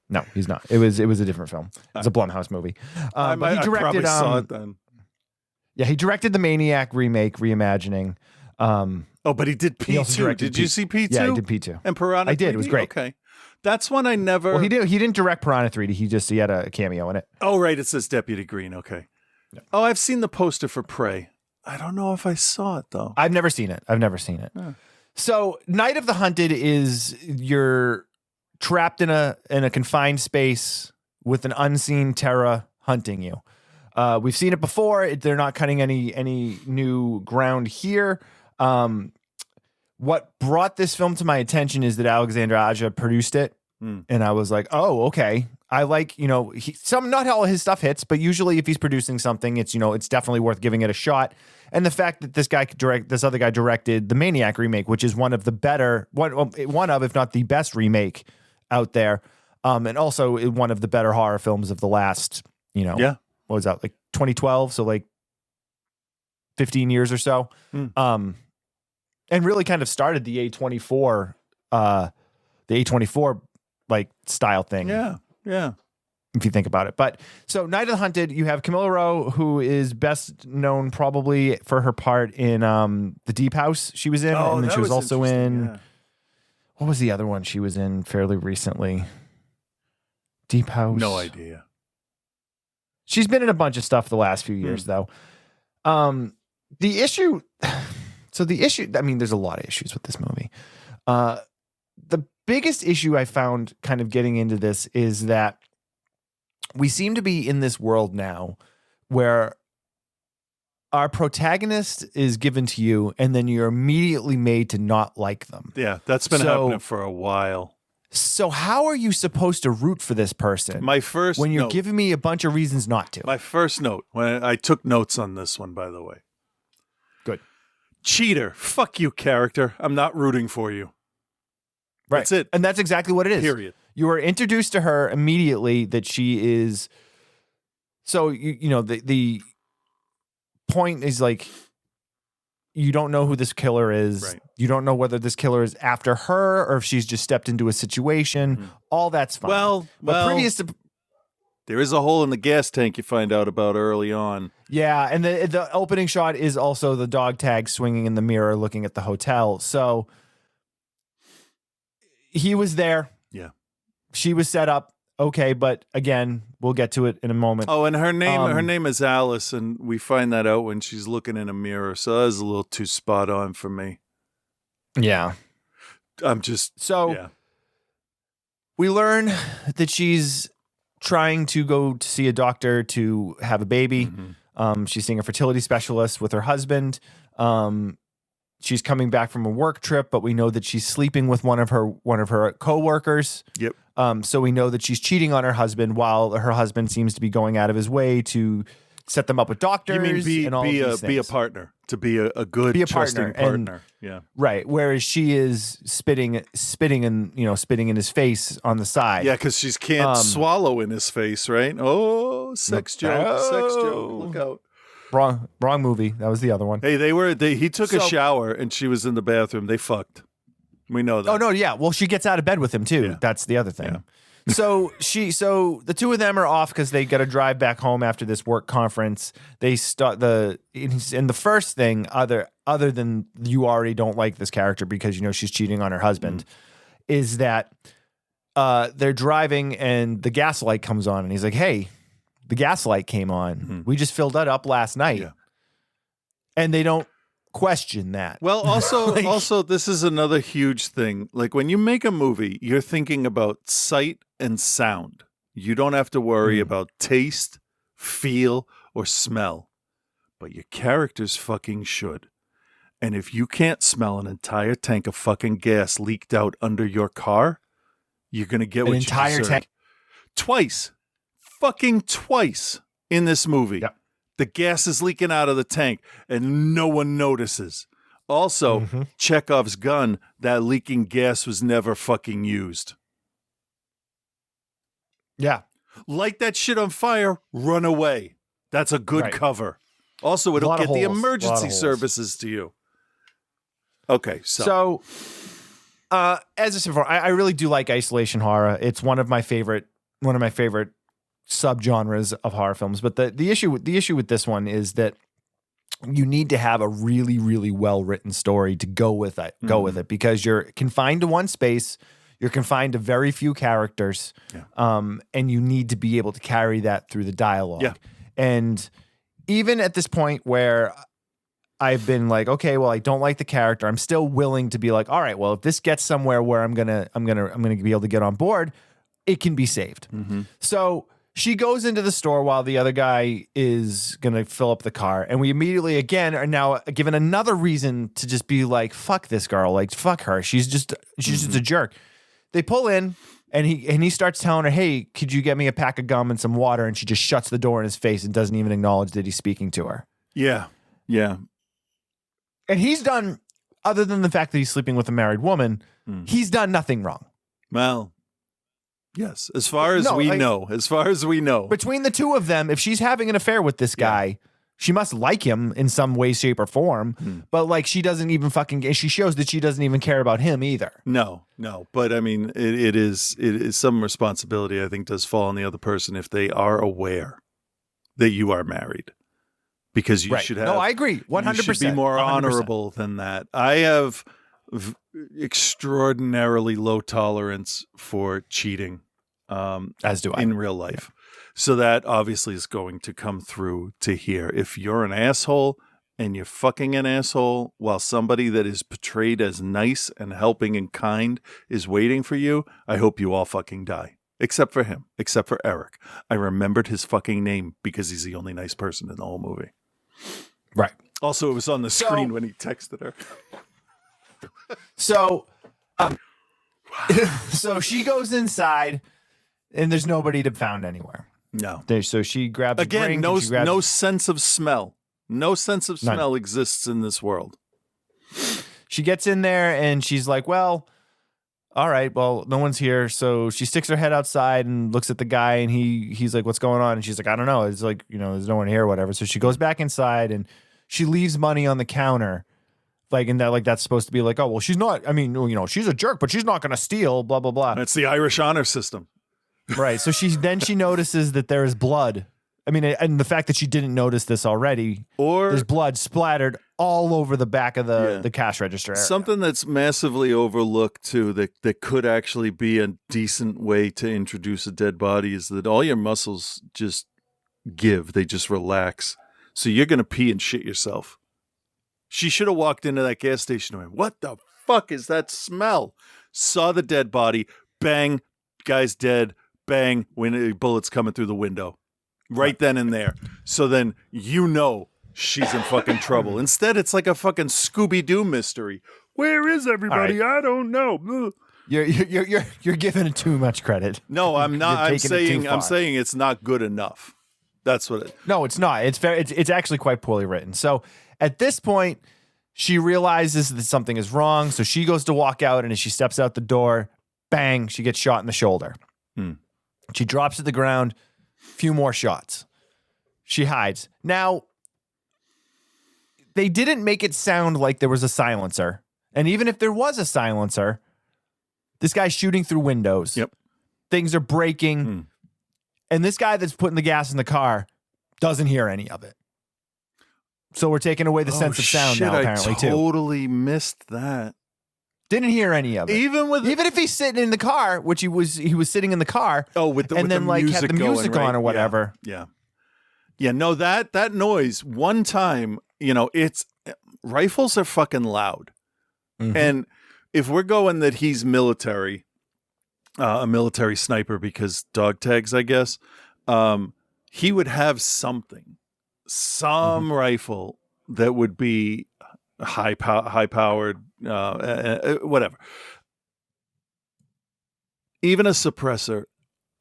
No, he's not. It was a different film. It's a Blumhouse movie. But he I probably directed. saw it then. Yeah, he directed the Maniac remake, reimagining. Oh, but he did He also P2. directed Did you see P2? Yeah, he did P2. And Piranha I did. It was 3D? great. Okay. That's one I never... Well, he didn't direct Piranha 3D. He had a cameo in it. Oh, right. It says Deputy Green. Okay. Yeah. Oh, I've seen the poster for Prey. I don't know if I saw it, though. I've never seen it. So, Night of the Hunted is you're trapped in a confined space with an unseen terror hunting you. We've seen it before. They're not cutting any new ground here. What brought this film to my attention is that Alexandre Aja produced it, and I was like, oh, okay. I like, not all his stuff hits, but usually if he's producing something, it's definitely worth giving it a shot. And the fact that this other guy directed the Maniac remake, which is one of, if not the best remake out there, and also one of the better horror films of the last, what was that, like 2012? So like 15 years or so. And really kind of started the A24 like style thing. Yeah. If you think about it. But so Night of the Hunted, you have Camilla Rowe, who is best known probably for her part in The Deep House she was in. And then she was also in, what was the other one she was in fairly recently? Deep House. No idea. She's been in a bunch of stuff the last few years, though. The issue, I mean, there's a lot of issues with this movie. The biggest issue I found kind of getting into this is that we seem to be in this world now where our protagonist is given to you and then you're immediately made to not like them. Yeah, that's been happening for a while. So how are you supposed to root for this person? My first when you're note, giving me a bunch of reasons not to. My first note, when I took notes on this one, by the way. Good. Cheater. Fuck you, character. I'm not rooting for you. Right. That's it. And that's exactly what it is. Period. You are introduced to her immediately that she is. So, you know, the point is like, you don't know who this killer is. Right. You don't know whether this killer is after her or if she's just stepped into a situation. All that's fine. Well, previous to. There is a hole in the gas tank you find out about early on. Yeah. And the opening shot is also the dog tag swinging in the mirror looking at the hotel. So he was there. Yeah. She was set up. Okay, but again, we'll get to it in a moment. Oh, and her name is Alice, and we find that out when she's looking in a mirror. So that was a little too spot on for me. Yeah. I'm just So we learn that she's trying to go to see a doctor to have a baby. She's seeing a fertility specialist with her husband. She's coming back from a work trip, but we know that she's sleeping with one of her coworkers. Yep. So we know that she's cheating on her husband while her husband seems to be going out of his way to set them up with doctors. You mean and all be of these a things. partner, to be a good Be a trusting partner. Yeah. Right. Whereas she is spitting in his face on the side. Yeah, because she can't swallow in his face, right? Oh, sex joke. Look out. Wrong movie. That was the other one. Hey, he took a shower and she was in the bathroom. They fucked. We know that. Oh no, yeah. Well, she gets out of bed with him too. Yeah. That's the other thing. Yeah. So the two of them are off because they got to drive back home after this work conference. They start the first thing other than you already don't like this character because you know she's cheating on her husband, is that they're driving and the gas light comes on and he's like, "Hey, the gas light came on. We just filled that up last night," and they don't question that. Well, also, this is another huge thing. Like when you make a movie, you're thinking about sight and sound. You don't have to worry about taste, feel, or smell. But your characters fucking should. And if you can't smell an entire tank of fucking gas leaked out under your car, you're going to get what you deserve. Tank. Twice. Fucking twice in this movie. Yep. The gas is leaking out of the tank and no one notices. Also, Chekhov's gun, that leaking gas was never fucking used. Yeah. Light that shit on fire, run away. That's a good cover. Also, it'll Lot of get the holes. emergency Lot of holes. services to you. Okay, So, as I said before, I really do like isolation horror. It's one of my favorite subgenres of horror films. But the issue with this one is that you need to have a really, really well written story to go with it. Because you're confined to one space. You're confined to very few characters, and you need to be able to carry that through the dialogue. Yeah. And even at this point where I've been like, okay, well, I don't like the character, I'm still willing to be like, all right, well, if this gets somewhere where I'm gonna be able to get on board, it can be saved. So she goes into the store while the other guy is gonna fill up the car, and we immediately again are now given another reason to just be like, fuck this girl, like fuck her, she's just a jerk. They pull in, and he starts telling her, hey, could you get me a pack of gum and some water? And she just shuts the door in his face and doesn't even acknowledge that he's speaking to her. yeah. And he's done, other than the fact that he's sleeping with a married woman, he's done nothing wrong. Well, yes, as far as we know. Between the two of them, if she's having an affair with this guy, She must like him in some way, shape, or form, but like she doesn't even she shows that she doesn't even care about him either. No. But I mean, it is some responsibility, I think, does fall on the other person if they are aware that you are married, because you should have. No, I agree. 100%. You should be more 100%. honorable than that. I have extraordinarily low tolerance for cheating, as do I, in real life. So that obviously is going to come through to here. If you're an asshole and you're fucking an asshole while somebody that is portrayed as nice and helping and kind is waiting for you, I hope you all fucking die. Except for him. Except for Eric. I remembered his fucking name because he's the only nice person in the whole movie. Right. Also, it was on the screen when he texted her. So, so she goes inside and there's nobody to found anywhere. No. So she grabs a Again, drink no sense of smell. No sense of smell None. exists in this world. She gets in there and she's like, well, all right, well, no one's here. So she sticks her head outside and looks at the guy and he's like, what's going on? And she's like, I don't know. It's like, there's no one here or whatever. So she goes back inside and she leaves money on the counter. That's supposed to be like, oh, well, she's not, she's a jerk, but she's not going to steal, blah, blah, blah. That's the Irish honor system. Right. So she notices that there is blood. And the fact that she didn't notice this already, or there's blood splattered all over the back of the cash register area. Something that's massively overlooked too, that could actually be a decent way to introduce a dead body, is that all your muscles just give. They just relax. So you're going to pee and shit yourself. She should have walked into that gas station and went, what the fuck is that smell? Saw the dead body, bang, guy's dead, bang, when bullets coming through the window. Right then and there. So then she's in fucking trouble. Instead, it's like a fucking Scooby-Doo mystery. Where is everybody? Right. I don't know. You're giving it too much credit. No, I'm not. I'm saying saying it's not good enough. That's what it. No, it's not. It's actually quite poorly written. So at this point, she realizes that something is wrong. So she goes to walk out, and as she steps out the door, bang, she gets shot in the shoulder. She drops to the ground. Few more shots. She hides. Now, they didn't make it sound like there was a silencer. And even if there was a silencer, this guy's shooting through windows. Yep. Things are breaking. And this guy that's putting the gas in the car doesn't hear any of it. So we're taking away the sense of sound now, apparently, I totally missed that. Didn't hear any of it. Even if he's sitting in the car, which he was sitting in the car. Oh, with the music had the music going, on right? or whatever. Yeah. No, that noise one time, it's rifles are fucking loud. Mm-hmm. And if we're going that he's military, a military sniper because dog tags, I guess, he would have some rifle that would be high powered, whatever. Even a suppressor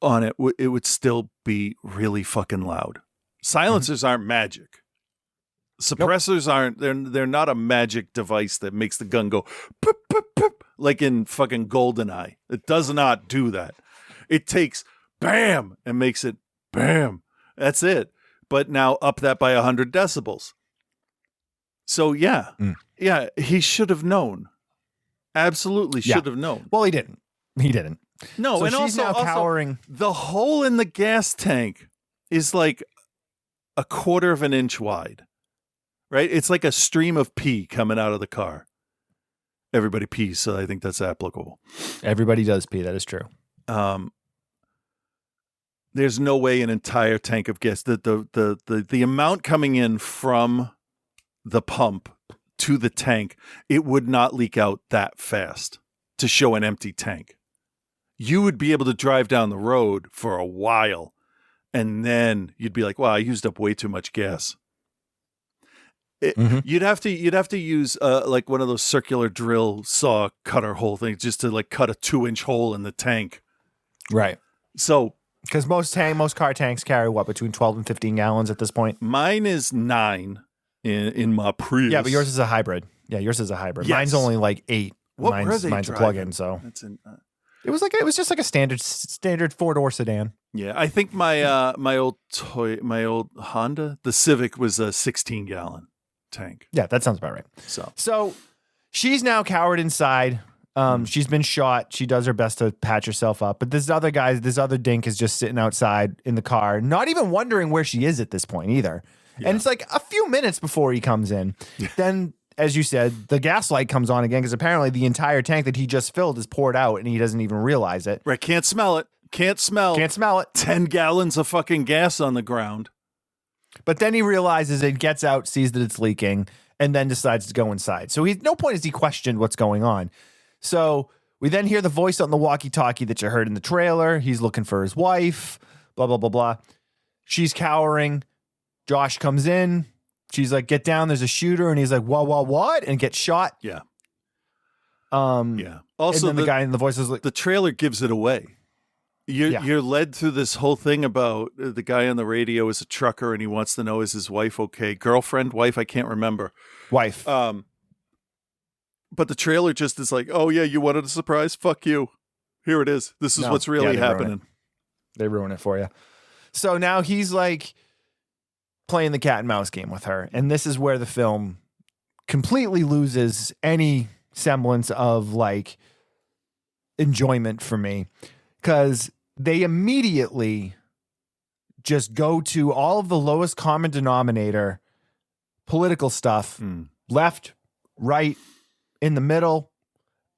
on it, it would still be really fucking loud. Silencers aren't magic. Suppressors aren't. They're not a magic device that makes the gun go poop, poop, poop, like in fucking GoldenEye. It does not do that. It takes bam and makes it bam. That's it. But now up that by 100 decibels. So yeah, he should have known. Absolutely should have known. Well, he didn't. No, so and she's now cowering. The hole in the gas tank is like a quarter of an inch wide, right? It's like a stream of pee coming out of the car. Everybody pees, so I think that's applicable. Everybody does pee. That is true. There's no way an entire tank of gas, the amount coming in from the pump to the tank, it would not leak out that fast to show an empty tank. You would be able to drive down the road for a while, and then you'd be like, wow, I used up way too much gas. You'd have to use like one of those circular drill saw cutter hole things just to like cut a 2-inch hole in the tank. Right. So because most car tanks carry between 12 and 15 gallons at this point. Mine is 9 in my Prius. Yeah, but yours is a hybrid. Yes. Mine's only like 8. What were they mine's driving? a plug-in, so it was just like a standard 4-door sedan. Yeah, I think my old Honda, the Civic, was a 16-gallon tank. Yeah, that sounds about right. So So she's now cowered inside. She's been shot. She does her best to patch herself up. But this other dink is just sitting outside in the car, not even wondering where she is at this point either. Yeah. And it's like a few minutes before he comes in. Then, as you said, the gas light comes on again because apparently the entire tank that he just filled is poured out and he doesn't even realize it. right, can't smell it. Can't smell 10 gallons of fucking gas on the ground. But then he realizes it, gets out, sees that it's leaking, and then decides to go inside. So no point has he questioned what's going on. So we then hear the voice on the walkie-talkie that you heard in the trailer. He's looking for his wife, blah, blah, blah, blah. She's cowering. Josh comes in. She's like, get down, there's a shooter. And he's like, what? And gets shot. Yeah. Yeah. Also, and then the guy in the voice is like, the trailer gives it away. You're led through this whole thing about the guy on the radio is a trucker and he wants to know, is his wife okay? Girlfriend, wife, I can't remember. wife. But the trailer just is like, oh yeah, you wanted a surprise? Fuck you. Here it is. This is No. what's really Yeah, they ruin happening. They ruin it for you. So now he's like playing the cat and mouse game with her. And this is where the film completely loses any semblance of like enjoyment for me. Because they immediately just go to all of the lowest common denominator political stuff, left, right, in the middle,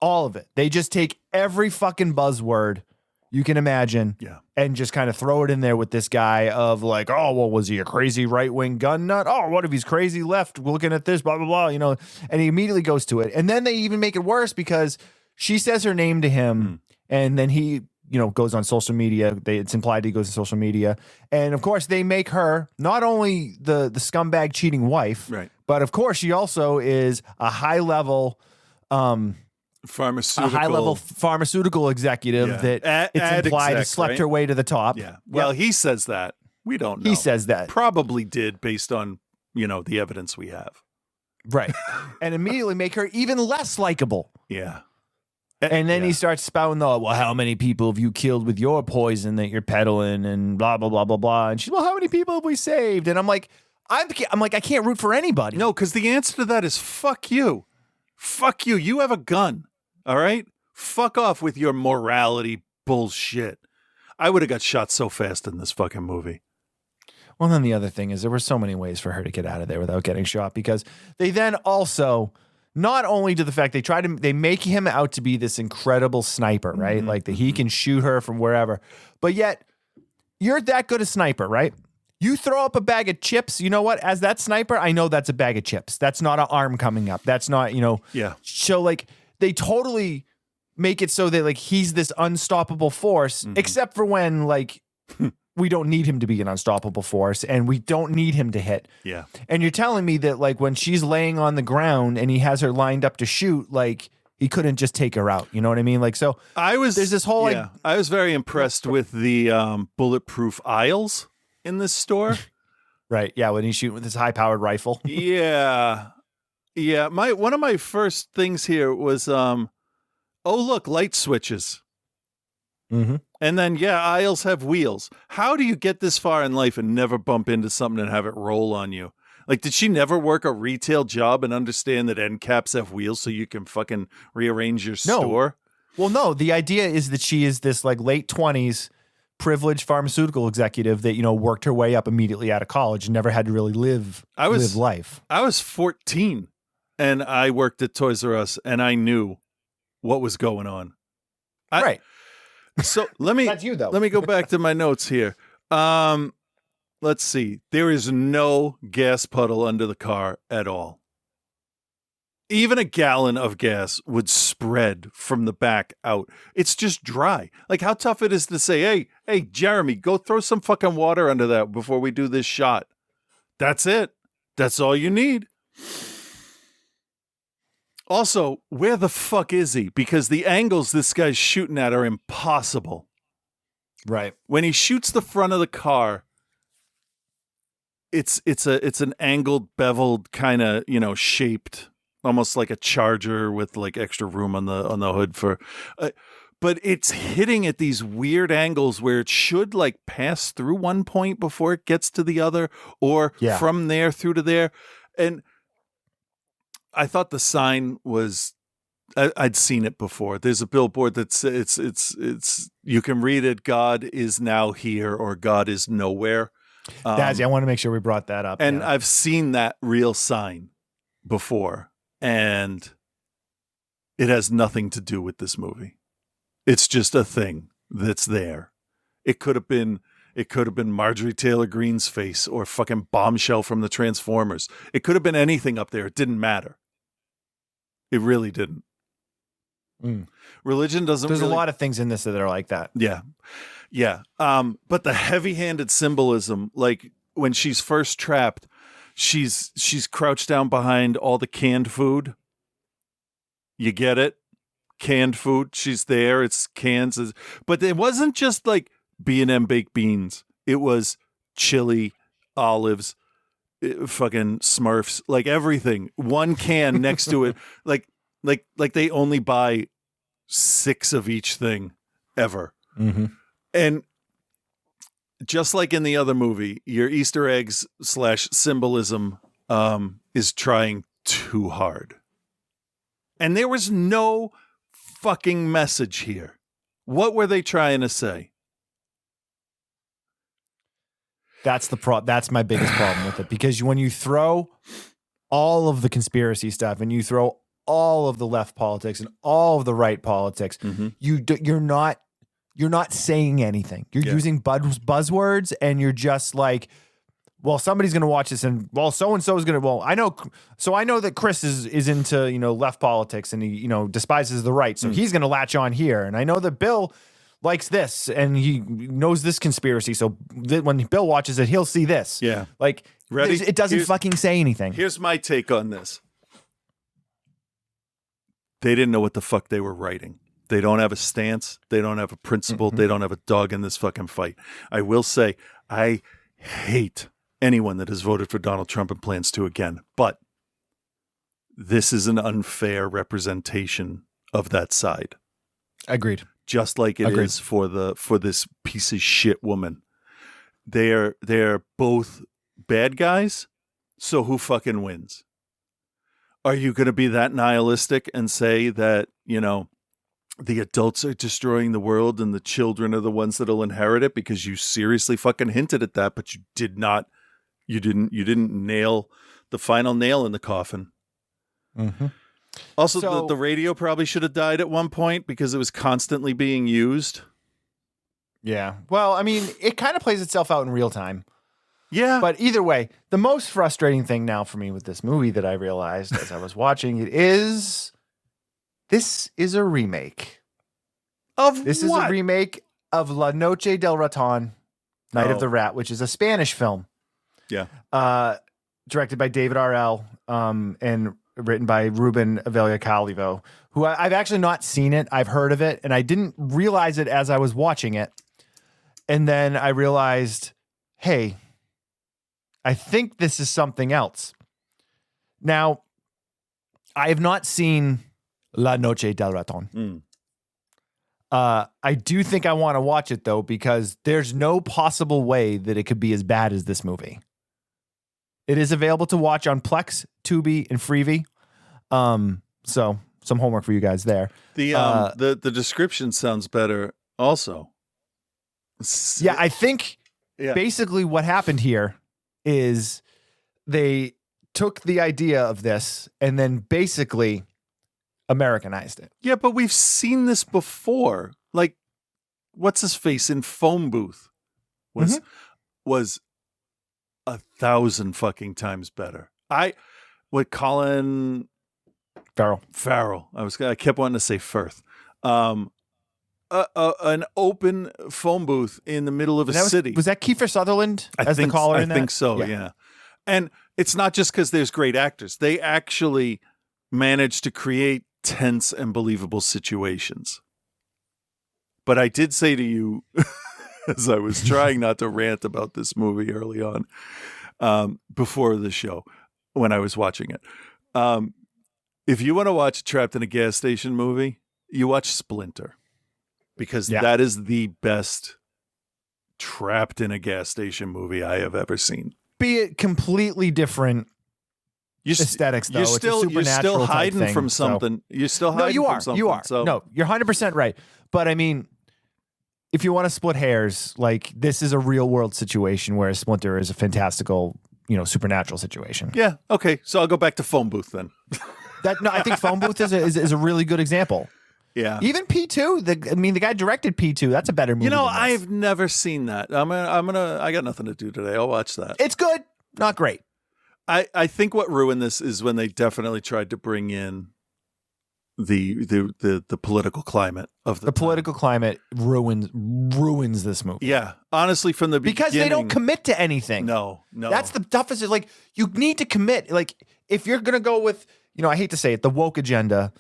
all of it. They just take every fucking buzzword you can imagine and just kind of throw it in there with this guy of like, oh, well, was he a crazy right-wing gun nut? Oh, what if he's crazy left looking at this, blah, blah, blah, you know, and he immediately goes to it. And then they even make it worse because she says her name to him and then he, you know, goes on social media. It's implied he goes to social media. And of course they make her not only the scumbag cheating wife, Right. but of course she also is a high level pharmaceutical executive that it's ad implied exec, has slept right? her way to the top. Yeah. Well, he says that. We don't know. He says that. Probably did based on, you know, the evidence we have. Right. And immediately make her even less likable. Yeah. And then he starts spouting the, well, how many people have you killed with your poison that you're peddling and blah, blah, blah, blah, blah. And she's, well, how many people have we saved? And I'm like, I can't root for anybody. No, because the answer to that is fuck you. Fuck you. You have a gun. All right? Fuck off with your morality bullshit. I would have got shot so fast in this fucking movie. Well, then the other thing is there were so many ways for her to get out of there without getting shot because they then also, not only do the fact they make him out to be this incredible sniper, right? Like that he can shoot her from wherever, but yet you're that good a sniper, right? You throw up a bag of chips, you know what? As that sniper, I know that's a bag of chips. That's not an arm coming up. That's not, you know. Yeah. So like they totally make it so that like he's this unstoppable force, except for when like we don't need him to be an unstoppable force and we don't need him to hit. Yeah. And you're telling me that like when she's laying on the ground and he has her lined up to shoot, like he couldn't just take her out. You know what I mean? Like, so there's this whole like, I was very impressed with the bulletproof aisles in this store. Right. Yeah. When he's shooting with his high powered rifle. Yeah. Yeah. One of my first things here was, oh, look, light switches. Mm-hmm. And then, aisles have wheels. How do you get this far in life and never bump into something and have it roll on you? Like, did she never work a retail job and understand that end caps have wheels so you can fucking rearrange your store? Well, no. The idea is that she is this like late 20s privileged pharmaceutical executive that, you know, worked her way up immediately out of college and never had to really live life. I was 14 and I worked at Toys R Us and I knew what was going on. Right. So let me That's you, though. Let me go back to my notes here. Let's see. There is no gas puddle under the car at all. Even a gallon of gas would spread from the back out. It's just dry. Like how tough it is to say, hey, Jeremy, go throw some fucking water under that before we do this shot. That's it. That's all you need. Also, where the fuck is he? Because the angles this guy's shooting at are impossible. Right. When he shoots the front of the car, it's an angled, beveled kind of, you know, shaped, almost like a Charger with like extra room on the hood for. but it's hitting at these weird angles where it should like pass through one point before it gets to the other, or Yeah. from there through to there. And I thought the sign was, I'd seen it before. There's a billboard that's it's you can read it. God is now here, or God is nowhere. Dazzy, I want to make sure we brought that up. And yeah. I've seen that real sign before, and it has nothing to do with this movie. It's just a thing that's there. It could have been Marjorie Taylor Greene's face or fucking Bombshell from the Transformers. It could have been anything up there. It didn't matter. It really didn't. Religion doesn't. There's really, a lot of things in this that are like that. Yeah. Yeah. But the heavy-handed symbolism, like when she's first trapped, she's crouched down behind all the canned food. You get it? Canned food. She's there. It's cans. But it wasn't just like B&M baked beans. It was chili, olives, fucking Smurfs, like everything. One can next to it. Like they only buy 6 of each thing ever. Mm-hmm. And just like in the other movie, your Easter eggs / symbolism is trying too hard. And there was no fucking message here. What were they trying to say? That's that's my biggest problem with it, because when you throw all of the conspiracy stuff and you throw all of the left politics and all of the right politics, you're not saying anything. You're using buzzwords, and you're just like, well, somebody's going to watch this, and well, so-and-so is going to, well, I know that Chris is into, left politics, and he, despises the right. So he's going to latch on here. And I know that Bill likes this, and he knows this conspiracy. So when Bill watches it, he'll see this. Yeah. Like, Ready? it doesn't fucking say anything. Here's my take on this. They didn't know what the fuck they were writing. They don't have a stance. They don't have a principle. They don't have a dog in this fucking fight. I will say, I hate anyone that has voted for Donald Trump and plans to again. But this is an unfair representation of that side. Agreed. Just like it is for this piece of shit woman. They're both bad guys. So who fucking wins? Are you going to be that nihilistic and say that, the adults are destroying the world and the children are the ones that'll inherit it? Because you seriously fucking hinted at that, but you didn't nail the final nail in the coffin. Mm-hmm. Also, So- the radio probably should have died at one point because it was constantly being used. Yeah. Well, I mean, it kind of plays itself out in real time. Yeah. But either way, the most frustrating thing now for me with this movie that I realized as I was watching it is this is a remake. This is a remake of La Noche del Raton, Night of the Rat, which is a Spanish film. Yeah. Directed by David R.L. And written by Ruben Avelia Calivo, who I've actually not seen it. I've heard of it, and I didn't realize it as I was watching it. And then I realized, hey, I think this is something else. Now, I have not seen La Noche del Raton. I do think I want to watch it, though, because there's no possible way that it could be as bad as this movie. It is available to watch on Plex, Tubi, and Freevee. So some homework for you guys there. The description sounds better also. Yeah, I think Yeah. basically what happened here is they took the idea of this and then basically Americanized it. Yeah, but we've seen this before. Like, what's his face in Phone Booth was 1,000 fucking times better. Colin Farrell. I kept wanting to say Firth. An open phone booth in the middle of a city. Was that Kiefer Sutherland as the caller in that? I think so, yeah. And it's not just because there's great actors. They actually managed to create tense and believable situations. But I did say to you, as I was trying not to rant about this movie early on, before the show, when I was watching it, if you want to watch a Trapped in a Gas Station movie, you watch Splinter. because Yeah. that is the best trapped in a gas station movie I have ever seen. Be it completely different You s- aesthetics, though. You're It's a still supernatural type hiding thing, from so- something. You're still No, hiding you from are. something. You are. So No, you're 100% right. But I mean, if you want to split hairs, like this is a real world situation where Splinter is a fantastical, supernatural situation. yeah, okay. So I'll go back to Phone Booth then. I think Phone Booth is a really good example. Yeah. Even P2, the guy directed P2. That's a better movie. You know, than this. I've never seen that. I got nothing to do today. I'll watch that. It's good, not great. I think what ruined this is when they definitely tried to bring in the political climate of The political climate ruins this movie Yeah, honestly, from the because they don't commit to anything. No. That's the toughest. Like you need to commit. Like if you're gonna go with, I hate to say it, the woke agenda.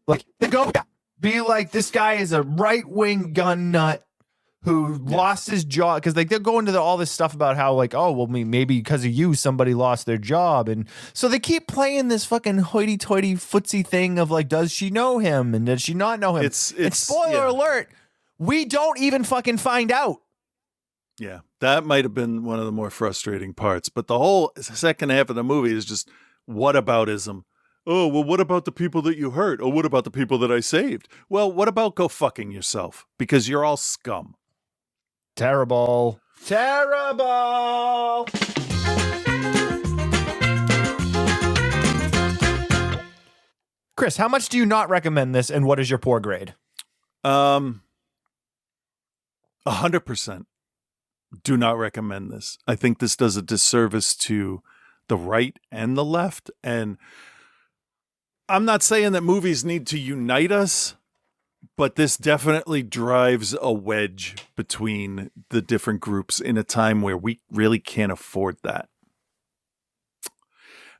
Like they go be like this guy is a right wing gun nut who lost his job because they'll go into all this stuff about how like, oh well, maybe because of you somebody lost their job, and so they keep playing this fucking hoity-toity footsie thing of like, does she know him and does she not know him? It's and spoiler alert, we don't even fucking find out. Yeah, that might have been one of the more frustrating parts. But the whole second half of the movie is just whataboutism. Oh, well, what about the people that you hurt? Oh, what about the people that I saved? Well, what about go fucking yourself? Because you're all scum. Terrible. Chris, how much do you not recommend this, and what is your poor grade? 100% do not recommend this. I think this does a disservice to the right and the left. And I'm not saying that movies need to unite us, but this definitely drives a wedge between the different groups in a time where we really can't afford that.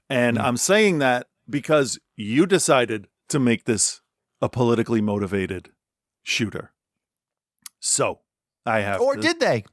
And I'm saying that because you decided to make this a politically motivated shooter. So I have Or to- did they?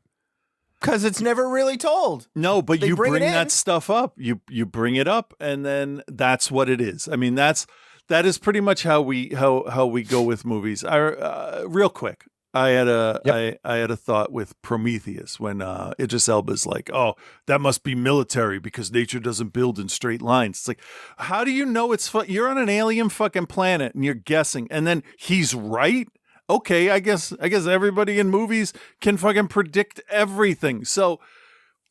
Because it's never really told. No, but They you bring bring it in. that stuff up. You bring it up, and then that's what it is. I mean, that is pretty much how we go with movies. Real quick, I had a thought with Prometheus when Idris Elba's like, oh, that must be military because nature doesn't build in straight lines. It's like, how do you know you're on an alien fucking planet and you're guessing, and then he's right. Okay, I guess everybody in movies can fucking predict everything. So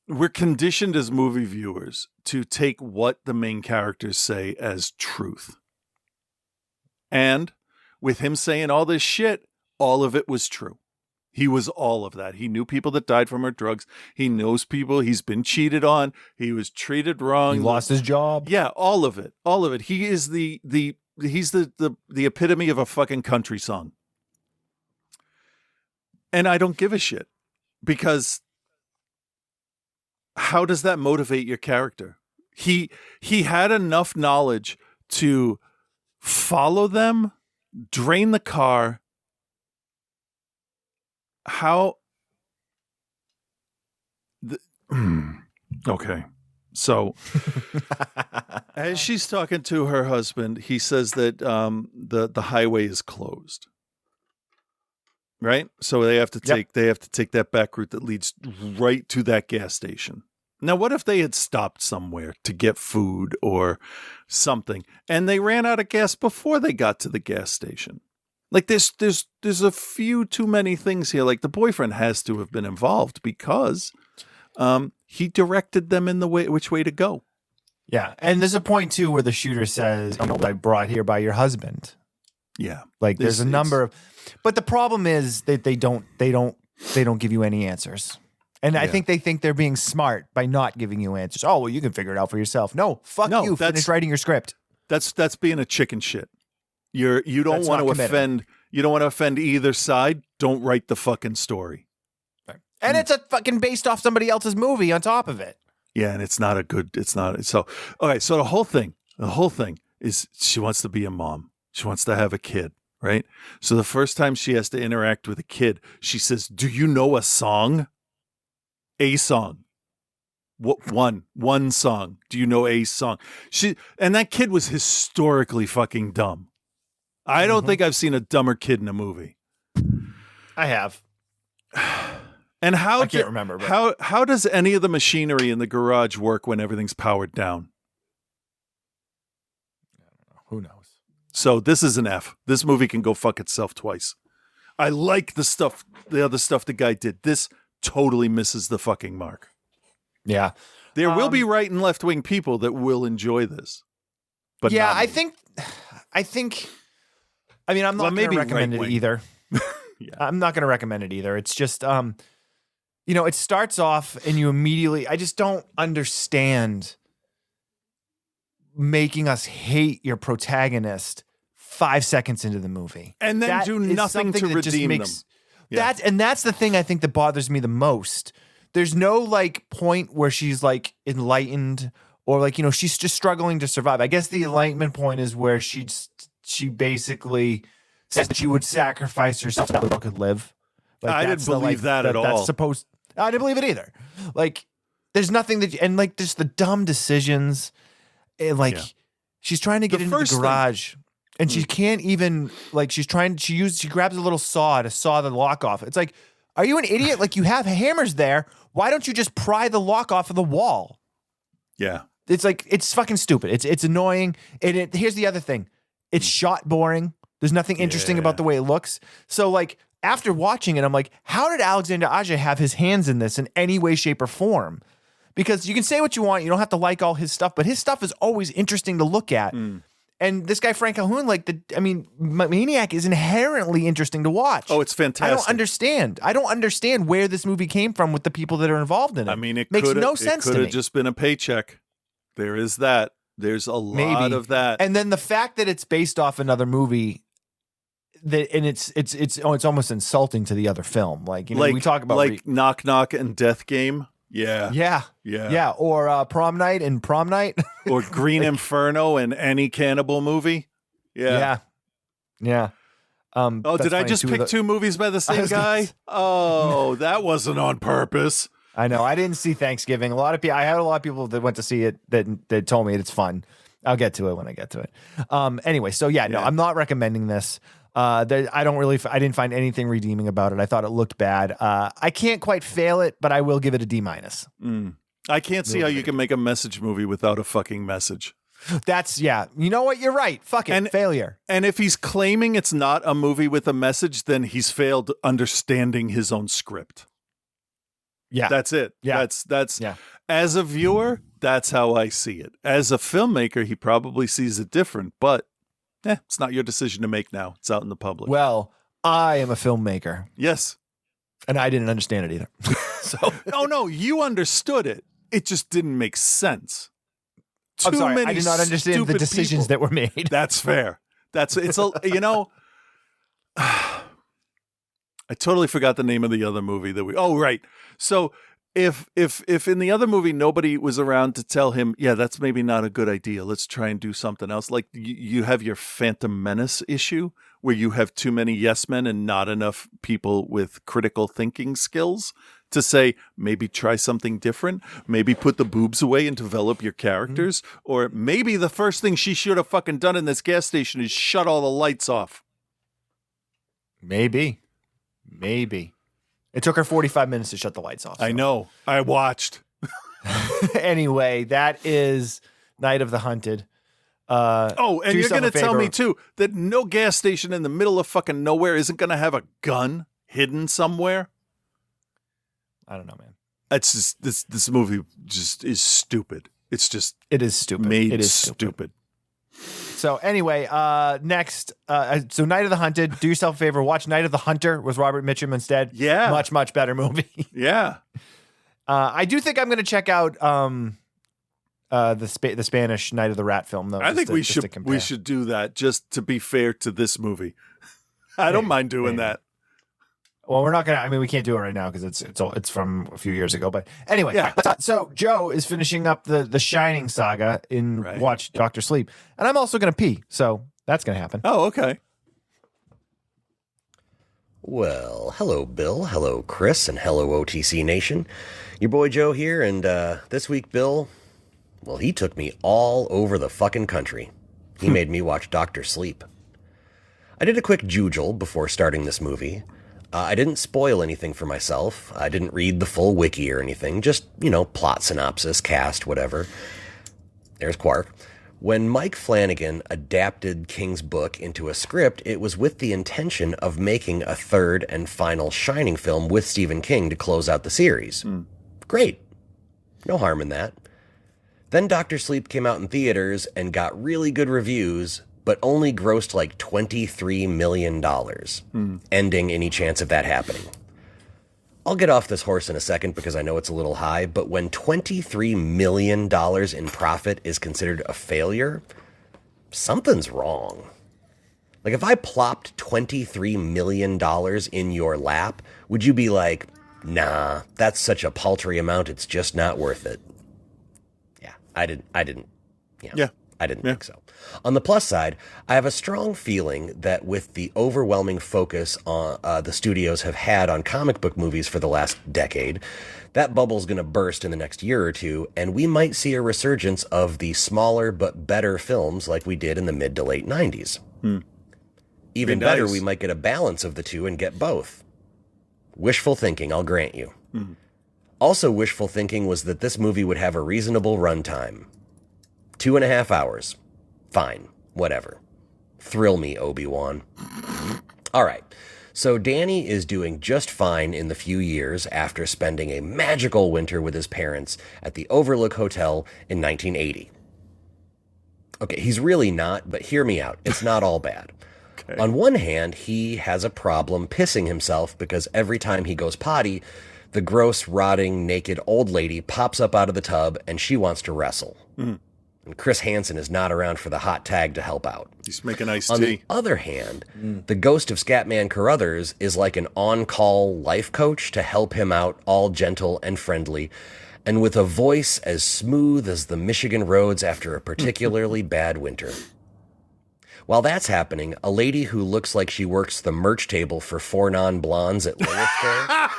we're conditioned as movie viewers to take what the main characters say as truth. And with him saying all this shit, all of it was true. He was all of that. He knew people that died from her drugs. He knows people. He's been cheated on. He was treated wrong. He lost his job. Yeah, all of it. All of it. He is he's the epitome of a fucking country song. And I don't give a shit because how does that motivate your character? He had enough knowledge to follow them, drain the car. Okay. So as she's talking to her husband, he says that the highway is closed. Right? So they have to take that back route that leads right to that gas station. Now, what if they had stopped somewhere to get food or something and they ran out of gas before they got to the gas station? Like there's a few too many things here. Like the boyfriend has to have been involved because he directed them in which way to go. Yeah. And there's a point too where the shooter says, I brought here by your husband. Yeah. Like there's a number of, but the problem is that they don't give you any answers. And I think they think they're being smart by not giving you answers. Oh, well, you can figure it out for yourself. No, you. Finish writing your script. That's being a chicken shit. You don't That's want not to committed. offend. You don't want to offend either side. Don't write the fucking story. And it's a fucking based off somebody else's movie on top of it. Yeah, and it's not. So okay. So the whole thing is she wants to be a mom. She wants to have a kid, right? So the first time she has to interact with a kid, she says, "Do you know a song? A song. What one song? Do you know a song?" And that kid was historically fucking dumb. I don't think I've seen a dumber kid in a movie. I have. And how I can't remember, but- how does any of the machinery in the garage work when everything's powered down? Who knows? So this is an F. This movie can go fuck itself twice. I like the other stuff the guy did. This totally misses the fucking mark. Yeah. There will be right and left wing people that will enjoy this. But yeah, not me. I think. I mean, I'm not going to recommend it right-wing. either. Yeah. I'm not going to recommend it either. It's just, it starts off and you immediately. I just don't understand making us hate your protagonist 5 seconds into the movie, And then That do is nothing something to that just redeem makes- them. Yeah. That's the thing I think that bothers me the most. There's no like point where she's like enlightened or like, she's just struggling to survive. I guess the enlightenment point is where she basically says that she would sacrifice herself so that people could live. Like, I that's didn't believe that at all. That's supposed. I didn't believe it either. Like, there's nothing and like just the dumb decisions, and like Yeah. she's trying to get The into the first thing- garage. And she can't even like she grabs a little saw to saw the lock off. It's like, are you an idiot? Like, you have hammers there. Why don't you just pry the lock off of the wall? Yeah. It's like, it's fucking stupid. It's annoying. And here's the other thing. It's shot boring. There's nothing interesting about the way it looks. So like after watching it, I'm like, how did Alexander Aja have his hands in this in any way, shape, or form? Because you can say what you want. You don't have to like all his stuff, but his stuff is always interesting to look at. And this guy, Frank Calhoun, Maniac is inherently interesting to watch. Oh, it's fantastic. I don't understand where this movie came from with the people that are involved in it. I mean, it makes coulda- no sense It to could me. have just been a paycheck. There is that. There's a lot of that. And then the fact that it's based off another movie, it's almost insulting to the other film. Like, we talk about Knock Knock and Death Game. Yeah. yeah, or Prom Night and Prom Night. Or Green Inferno and any cannibal movie. Yeah. yeah. Oh, That's did I funny, just pick two movies by the I same was gonna guy? say- Oh, that wasn't on purpose. I know. I didn't see Thanksgiving. I had a lot of people that went to see it that told me it's fun. I'll get to it when I get to it. Anyway, so no, I'm not recommending this. I didn't find anything redeeming about it. I thought it looked bad. I can't quite fail it, but I will give it a D-. I can't see how you can make a message movie without a fucking message. That's, you know what? You're right. Fuck it. Failure. And if he's claiming it's not a movie with a message, then he's failed understanding his own script. Yeah. That's it. Yeah. That's Yeah. As a viewer, that's how I see it. As a filmmaker, he probably sees it different, but it's not your decision to make now. It's out in the public. Well, I am a filmmaker, yes. and I didn't understand it either. So No, you understood it. It just didn't make sense. I'm Too sorry. I many did not understand the stupid decisions people. that were made. That's fair. I totally forgot the name of the other movie that right. So if in the other movie nobody was around to tell him, yeah, that's maybe not a good idea. Let's try and do something else. Like you have your Phantom Menace issue where you have too many yes men and not enough people with critical thinking skills to say, maybe try something different. Maybe put the boobs away and develop your characters. Or maybe the first thing she should have fucking done in this gas station is shut all the lights off. Maybe. It took her 45 minutes to shut the lights off. I know. I watched. Anyway, that is Night of the Hunted. And do you're yourself going a to tell me, favor. too, that no gas station in the middle of fucking nowhere isn't going to have a gun hidden somewhere? I don't know, man. That's just, this movie just is stupid. It's just It is stupid. made It is stupid. So anyway, next, so Night of the Hunted. Do yourself a favor, watch Night of the Hunter with Robert Mitchum instead. Yeah. much better movie. Yeah. I do think I'm going to check out the Spanish Night of the Rat film though. I think we should compare. do that just to be fair to this movie. I don't mind doing that. Well, we're not gonna. I mean, we can't do it right now because it's from a few years ago. But anyway, Yeah. So Joe is finishing up the Shining saga in Right. Watch Doctor Sleep, and I'm also gonna pee, so that's gonna happen. Oh, okay. Well, hello, Bill. Hello, Chris, and hello, OTC Nation. Your boy Joe here, and this week, Bill, well, he took me all over the fucking country. He made me watch Doctor Sleep. I did a quick jujule before starting this movie. I didn't spoil anything for myself. I didn't read the full wiki or anything. Just, plot synopsis, cast, whatever. There's Quark. When Mike Flanagan adapted King's book into a script, it was with the intention of making a third and final Shining film with Stephen King to close out the series. Great. No harm in that. Then Dr. Sleep came out in theaters and got really good reviews, but only grossed like $23 million, ending any chance of that happening. I'll get off this horse in a second because I know it's a little high, but when $23 million in profit is considered a failure, something's wrong. Like, if I plopped $23 million in your lap, would you be like, nah, that's such a paltry amount, it's just not worth it? Yeah, I didn't think so. On the plus side, I have a strong feeling that with the overwhelming focus on the studios have had on comic book movies for the last decade, that bubble's going to burst in the next year or two, and we might see a resurgence of the smaller but better films like we did in the mid to late 90s. Even better, we might get a balance of the two and get both. Wishful thinking, I'll grant you. Also wishful thinking was that this movie would have a reasonable runtime. 2.5 hours. Fine. Whatever. Thrill me, Obi-Wan. All right. So Danny is doing just fine in the few years after spending a magical winter with his parents at the Overlook Hotel in 1980. Okay, he's really not, but hear me out. It's not all bad. Okay. On one hand, he has a problem pissing himself because every time he goes potty, the gross, rotting, naked old lady pops up out of the tub and she wants to wrestle. And Chris Hansen is not around for the hot tag to help out. He's making iced On tea. the other hand, the ghost of Scatman Carruthers is like an on-call life coach to help him out, all gentle and friendly, and with a voice as smooth as the Michigan roads after a particularly bad winter. While that's happening, a lady who looks like she works the merch table for Four Non-Blondes at Lilith Fair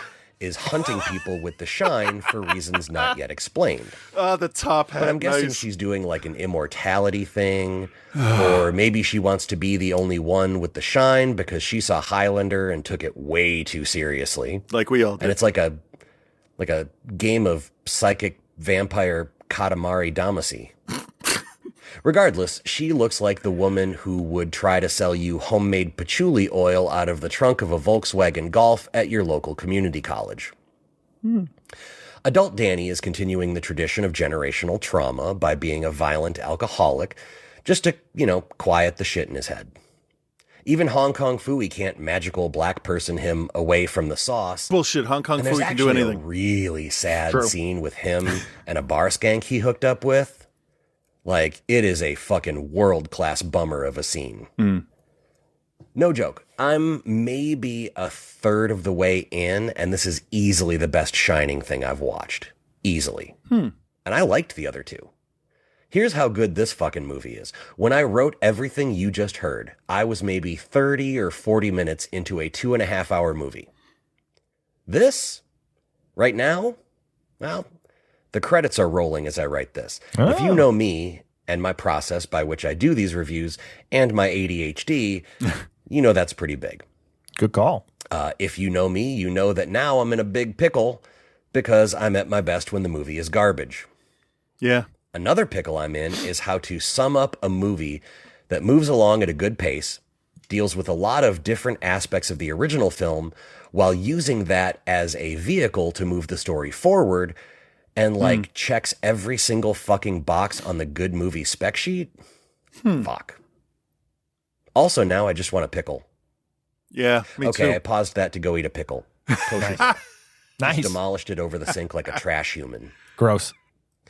is hunting people with the shine for reasons not yet explained. The top hat. But I'm guessing she's doing like an immortality thing, or maybe she wants to be the only one with the shine because she saw Highlander and took it way too seriously. Like we all did. And it's like a game of psychic vampire Katamari Damacy. Regardless, she looks like the woman who would try to sell you homemade patchouli oil out of the trunk of a Volkswagen Golf at your local community college. Adult Danny is continuing the tradition of generational trauma by being a violent alcoholic just to, quiet the shit in his head. Even Hong Kong Phooey can't magical black person him away from the sauce. Bullshit, Hong Kong And Phooey can do anything. A really sad True. scene with him and a bar skank he hooked up with. Like, it is a fucking world-class bummer of a scene. No joke. I'm maybe a third of the way in, and this is easily the best Shining thing I've watched. Easily. And I liked the other two. Here's how good this fucking movie is. When I wrote everything you just heard, I was maybe 30 or 40 minutes into a 2.5-hour movie. This, right now, well, the credits are rolling as I write this. If you know me and my process by which I do these reviews and my ADHD, you know that's pretty big. Good call. If you know me, you know that now I'm in a big pickle because I'm at my best when the movie is garbage. Yeah. Another pickle I'm in is how to sum up a movie that moves along at a good pace, deals with a lot of different aspects of the original film while using that as a vehicle to move the story forward and checks every single fucking box on the good movie spec sheet. Fuck. Also, now I just want a pickle. Yeah, me Okay, I too. paused that to go eat a pickle. Nice. Demolished it over the sink like a trash human. Gross.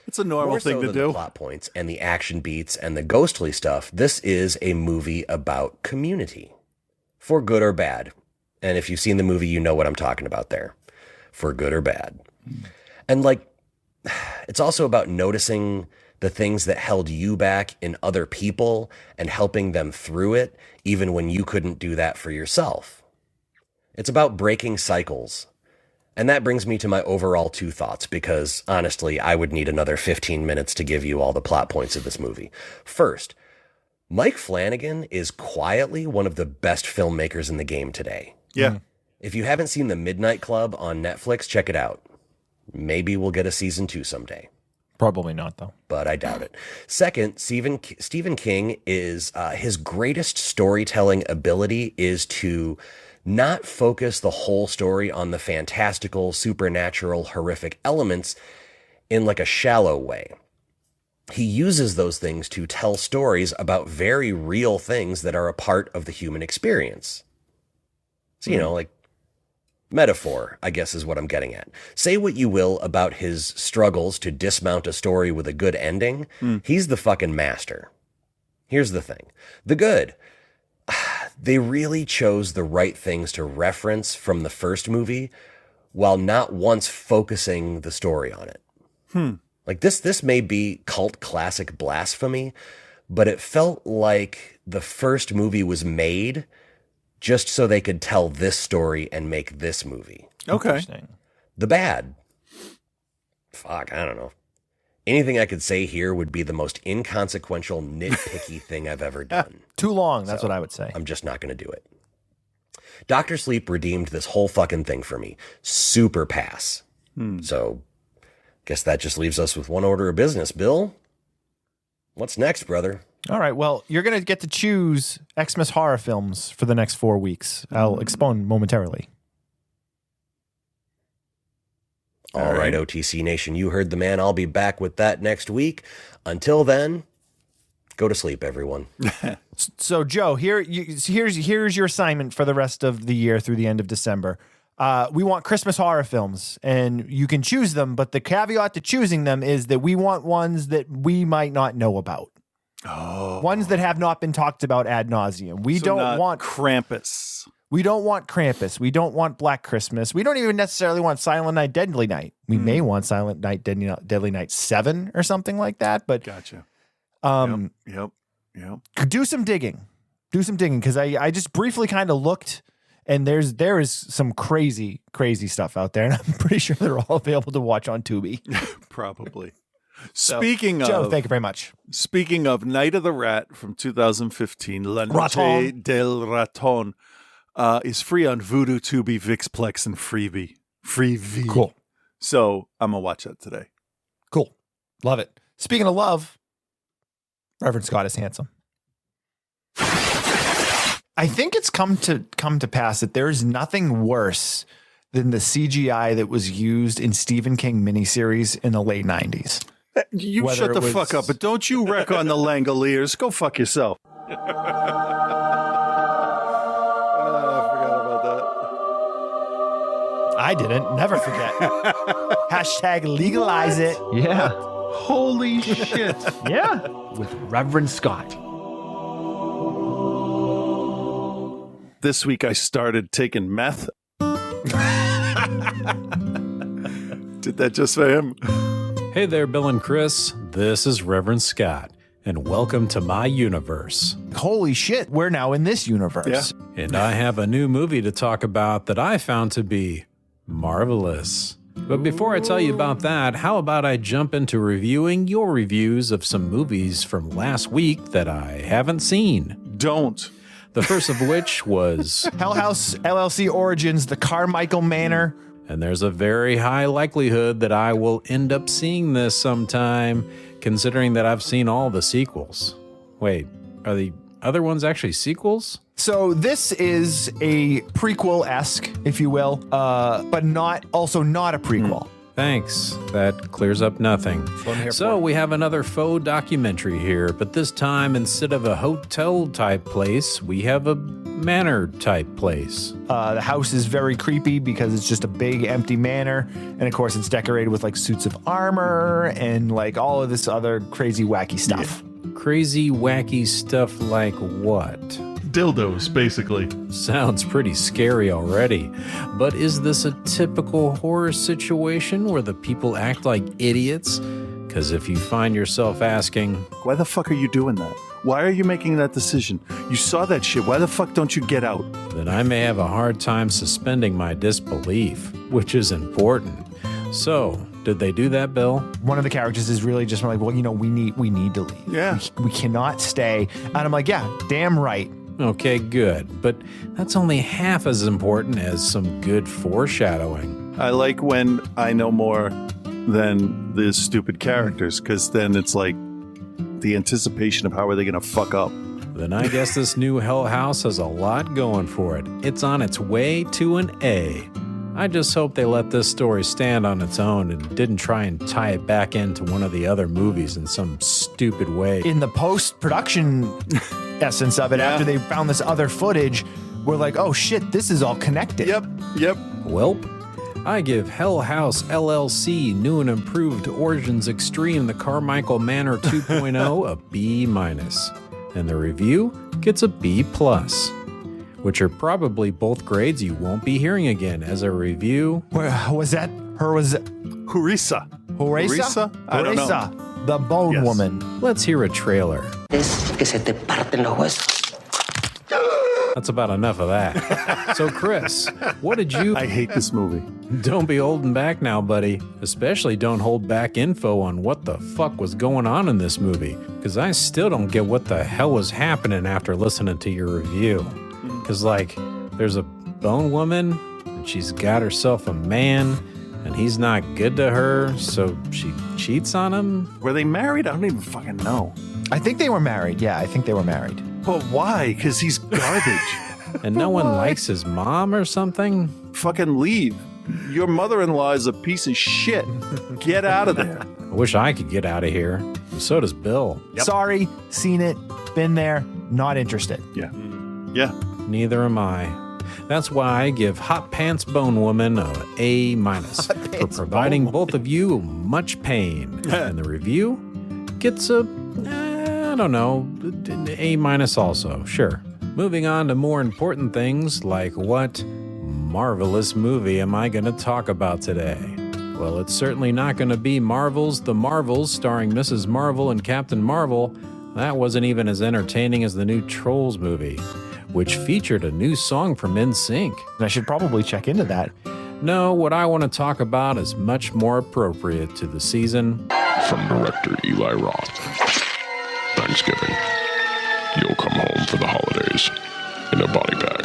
It's a normal More thing so to than do. the plot points and the action beats and the ghostly stuff, this is a movie about community. For good or bad. And if you've seen the movie, you know what I'm talking about there. For good or bad. And it's also about noticing the things that held you back in other people and helping them through it, even when you couldn't do that for yourself. It's about breaking cycles. And that brings me to my overall 2 thoughts, because honestly, I would need another 15 minutes to give you all the plot points of this movie. First, Mike Flanagan is quietly one of the best filmmakers in the game today. Yeah. If you haven't seen The Midnight Club on Netflix, check it out. Maybe we'll get a season 2 someday. Probably not, though. But I doubt it. Second, Stephen King is his greatest storytelling ability is to not focus the whole story on the fantastical, supernatural, horrific elements in like a shallow way. He uses those things to tell stories about very real things that are a part of the human experience. So, like metaphor, I guess is what I'm getting at. Say what you will about his struggles to dismount a story with a good ending. He's the fucking master. Here's the thing. The good. They really chose the right things to reference from the first movie while not once focusing the story on it. Like this may be cult classic blasphemy, but it felt like the first movie was made just so they could tell this story and make this movie. Okay. The bad. Fuck, I don't know. Anything I could say here would be the most inconsequential, nitpicky thing I've ever done. Too long, that's what I would say. I'm just not going to do it. Dr. Sleep redeemed this whole fucking thing for me. Super pass. So, guess that just leaves us with one order of business. Bill, what's next, brother? All right, well, you're going to get to choose Xmas horror films for the next 4 weeks. I'll expound momentarily. All right, OTC Nation, you heard the man. I'll be back with that next week. Until then, go to sleep, everyone. So, Joe, here's your assignment for the rest of the year through the end of December. We want Christmas horror films, and you can choose them, but the caveat to choosing them is that we want ones that we might not know about. Oh. Ones that have not been talked about ad nauseum. We don't want Krampus. We don't want Krampus. We don't want Black Christmas. We don't even necessarily want Silent Night, Deadly Night. We may want Silent Night, Deadly Night 7 or something like that. But Gotcha. Yep. do some digging. Do some digging, because I just briefly kind of looked, and there is some crazy stuff out there, and I'm pretty sure they're all available to watch on Tubi. Probably. So, Speaking Joe, of, thank you very much. Speaking of Night of the Rat from 2015, La Noche Raton. del Raton is free on Vudu, Tubi, VixPlex, and Freevee. Cool. So I'm going to watch that today. Cool. Love it. Speaking of love, Reverend Scott is handsome. I think it's come to pass that there is nothing worse than the CGI that was used in Stephen King miniseries in the late 90s. You Whether shut the it was- fuck up, but don't you wreck on the Langoliers. Go fuck yourself. I forgot about that. I didn't. Never forget. Hashtag legalize it. Yeah. Holy shit. Yeah. With Reverend Scott. This week I started taking meth. Did that just for him. Hey there, Bill and Chris. This is Reverend Scott, and welcome to my universe. Holy shit. We're now in this universe. Yeah. And I have a new movie to talk about that I found to be marvelous. But before I tell you about that, how about I jump into reviewing your reviews of some movies from last week that I haven't seen? Don't. The first of which was Hell House LLC Origins, The Carmichael Manor. and there's a very high likelihood that I will end up seeing this sometime, considering that I've seen all the sequels. Wait, are the other ones actually sequels? So this is a prequel-esque, if you will, but not a prequel. Thanks. That clears up nothing. So we have another faux documentary here, but this time instead of a hotel type place, we have a manor type place. The house is very creepy because it's just a big empty manor, and of course it's decorated with like suits of armor and like all of this other crazy wacky stuff. Crazy, wacky stuff like what? Dildos, basically. Sounds pretty scary already. But is this a typical horror situation where the people act like idiots? Because if you find yourself asking, Why the fuck are you doing that? Why are you making that decision? You saw that shit. Why the fuck don't you get out? then I may have a hard time suspending my disbelief, which is important. So, did they do that, Bill? One of the characters is really just like, well, you know, we need to leave. Yeah. We cannot stay. And I'm like, yeah, damn right. Okay, good. But that's only half as important as some good foreshadowing. I like when I know more than the stupid characters, because then it's like the anticipation of how are they going to fuck up. Then I guess this new Hell House has a lot going for it. It's on its way to an A. I just hope they let this story stand on its own and didn't try and tie it back into one of the other movies in some stupid way. In the post-production essence of it, after they found this other footage, we're like, oh shit, this is all connected. Yep. Welp, I give Hell House LLC New and Improved Origins Extreme The Carmichael Manor 2.0 a B-. And the review gets a B+, which are probably both grades you won't be hearing again as a review. Where was that? Hurisa. Horesa? I don't know. Horesa, the Bone Woman. Let's hear a trailer. Es que se te parten los huesos. That's about enough of that. So, Chris, what did you... I hate this movie. Don't be holding back now, buddy. Especially don't hold back info on what the fuck was going on in this movie. Because I still don't get what the hell was happening after listening to your review. Because, like, there's a bone woman, and she's got herself a man, and he's not good to her, so she cheats on him? Were they married? I don't even fucking know. I think they were married. Yeah, I think they were married. But why? Because he's garbage. And no one likes his mom or something? Fucking leave. Your mother-in-law is a piece of shit. Get out of there. I wish I could get out of here. And so does Bill. Sorry, seen it, been there, not interested. Yeah. Neither am I. That's why I give Hot Pants Bone Woman a A- for providing both of you much pain. And the review gets a, I don't know, A- also, sure. Moving on to more important things like what marvelous movie am I going to talk about today? Well, it's certainly not going to be Marvel's The Marvels starring Mrs. Marvel and Captain Marvel. That wasn't even as entertaining as the new Trolls movie, which featured a new song from NSYNC. And I should probably check into that. No, what I want to talk about is much more appropriate to the season. From director Eli Roth. Thanksgiving. You'll come home for the holidays in a body bag.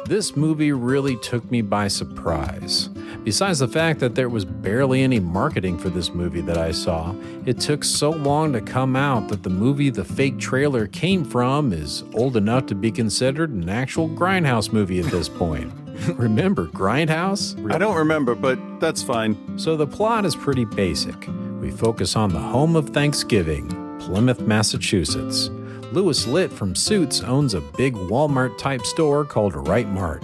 This movie really took me by surprise. Besides the fact that there was barely any marketing for this movie that I saw, it took so long to come out that the movie the fake trailer came from is old enough to be considered an actual Grindhouse movie at this point. Remember Grindhouse? I don't remember, but that's fine. So the plot is pretty basic. We focus on the home of Thanksgiving, Plymouth, Massachusetts. Louis Litt from Suits owns a big Walmart-type store called Right Mart.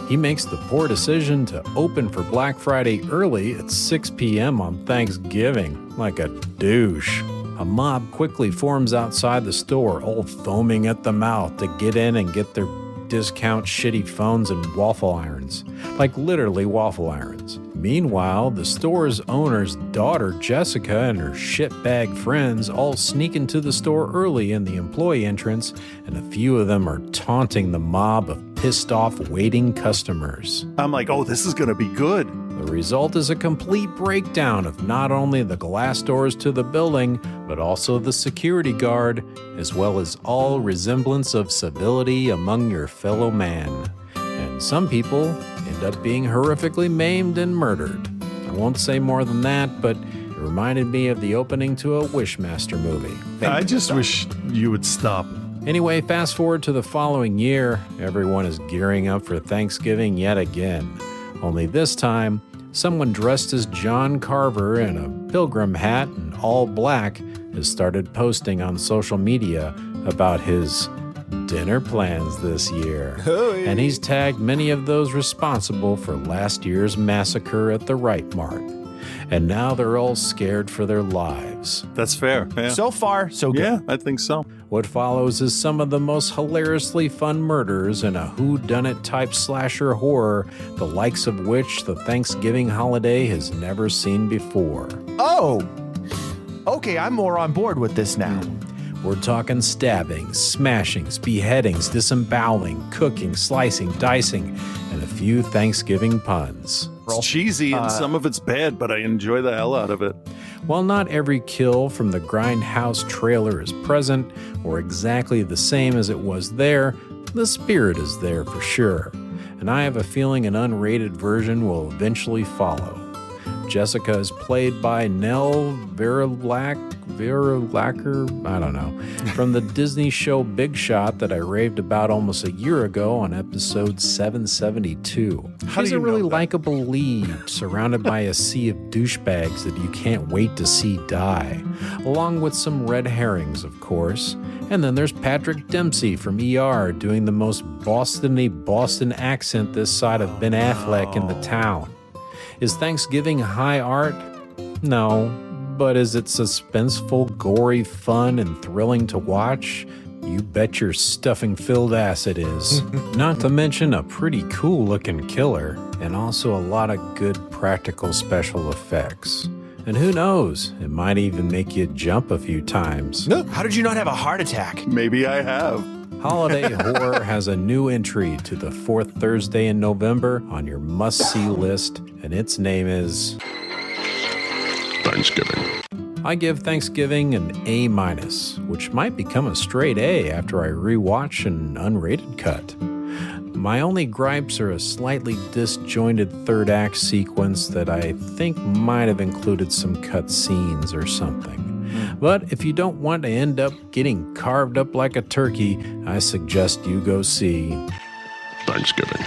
He makes the poor decision to open for Black Friday early at 6 p.m. on Thanksgiving, like a douche. A mob quickly forms outside the store, all foaming at the mouth to get in and get their discount shitty phones and waffle irons. Like literally waffle irons. Meanwhile, the store's owner's daughter, Jessica, and her shitbag friends all sneak into the store early in the employee entrance, and a few of them are taunting the mob of pissed off waiting customers. I'm like, oh, this is going to be good. The result is a complete breakdown of not only the glass doors to the building, but also the security guard, as well as all resemblance of civility among your fellow man. And some people end up being horrifically maimed and murdered. I won't say more than that, but it reminded me of the opening to a Wishmaster movie. I just wish you would stop. Anyway, fast forward to the following year, everyone is gearing up for Thanksgiving yet again. Only this time, someone dressed as John Carver in a pilgrim hat and all black has started posting on social media about his dinner plans this year. And he's tagged many of those responsible for last year's massacre at the Right Mart. And now they're all scared for their lives. That's fair. Yeah. So far, so good. Yeah, I think so. What follows is some of the most hilariously fun murders in a whodunit type slasher horror, the likes of which the Thanksgiving holiday has never seen before. Oh, okay, I'm more on board with this now. We're talking stabbings, smashings, beheadings, disemboweling, cooking, slicing, dicing, and a few Thanksgiving puns. April. It's cheesy and some of it's bad, but I enjoy the hell out of it. While not every kill from the Grindhouse trailer is present or exactly the same as it was there, the spirit is there for sure. And I have a feeling an unrated version will eventually follow. Jessica is played by Nell Verlacker, I don't know, from the Disney show Big Shot that I raved about almost a year ago on episode 772. She's a really likable lead, surrounded by a sea of douchebags that you can't wait to see die, along with some red herrings, of course. And then there's Patrick Dempsey from ER doing the most Boston-y Boston accent this side of Ben Affleck in The Town. Is Thanksgiving high art? No. But is it suspenseful, gory, fun, and thrilling to watch? You bet your stuffing-filled ass it is. Not to mention a pretty cool-looking killer, and also a lot of good practical special effects. And who knows, it might even make you jump a few times. How did you not have a heart attack? Maybe I have. Holiday Horror has a new entry to the fourth Thursday in November on your must-see list, and its name is Thanksgiving. I give Thanksgiving an A-, which might become a straight A after I rewatch an unrated cut. My only gripes are a slightly disjointed third act sequence that I think might have included some cut scenes or something. But if you don't want to end up getting carved up like a turkey, I suggest you go see Thanksgiving.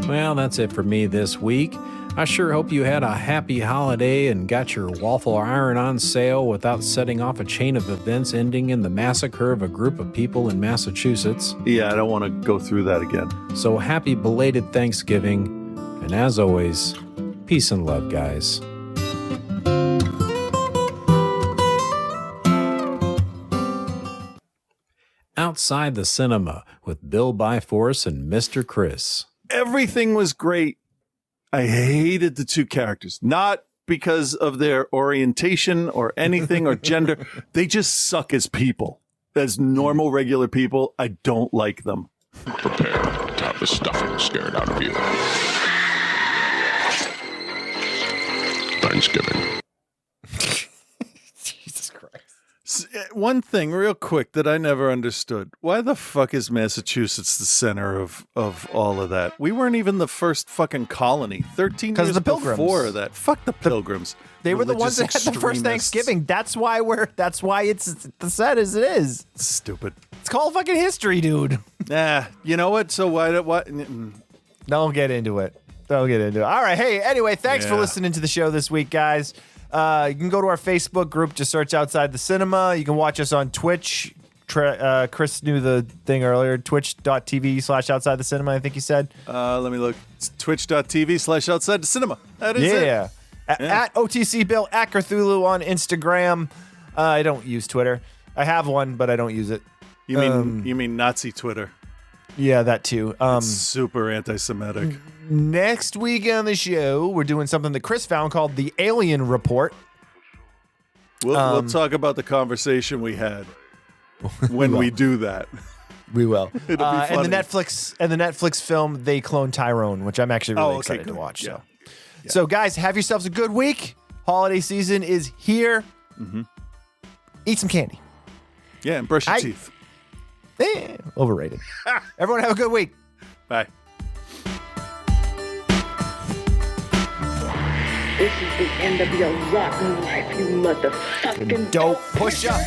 Well, that's it for me this week. I sure hope you had a happy holiday and got your waffle iron on sale without setting off a chain of events ending in the massacre of a group of people in Massachusetts. Yeah, I don't want to go through that again. So happy belated Thanksgiving, and as always, peace and love, guys. Outside the Cinema with Bill Byforce and Mr. Chris. Everything was great. I hated the two characters, not because of their orientation or anything or gender. They just suck as people. As normal, regular people, I don't like them. Prepare to have the stuffing scared out of you. Thanksgiving. Jesus Christ. One thing real quick that I never understood. Why the fuck is Massachusetts the center of all of that? We weren't even the first fucking colony. 13 years the Pilgrims. before that. Fuck the Pilgrims. They were the ones that Religious had the first extremists. Thanksgiving. That's why it's the set as it is. Stupid. It's called fucking history, dude. You know what? So why? Don't get into it. All right. Hey, anyway, thanks for listening to the show this week, guys. You can go to our Facebook group, just search Outside the Cinema. You can watch us on Twitch. Chris knew the thing earlier, twitch.tv/outside the cinema, I think he said. Let me look. It's twitch.tv/outside the cinema. That is it. Yeah. At OTC Bill, at Cthulhu on Instagram. I don't use Twitter. I have one, but I don't use it. You mean Nazi Twitter? Yeah, that too. It's super anti-Semitic. Next week on the show, we're doing something that Chris found called the Alien Report. We'll talk about the conversation we had when we do that. We will. It'll be funny. And the Netflix film They Clone Tyrone, which I'm actually really excited to watch. Yeah. So, guys, have yourselves a good week. Holiday season is here. Mm-hmm. Eat some candy. Yeah, and brush your teeth. Overrated. Everyone have a good week. Bye. This is the end of your rotten life, you motherfucking dope push up.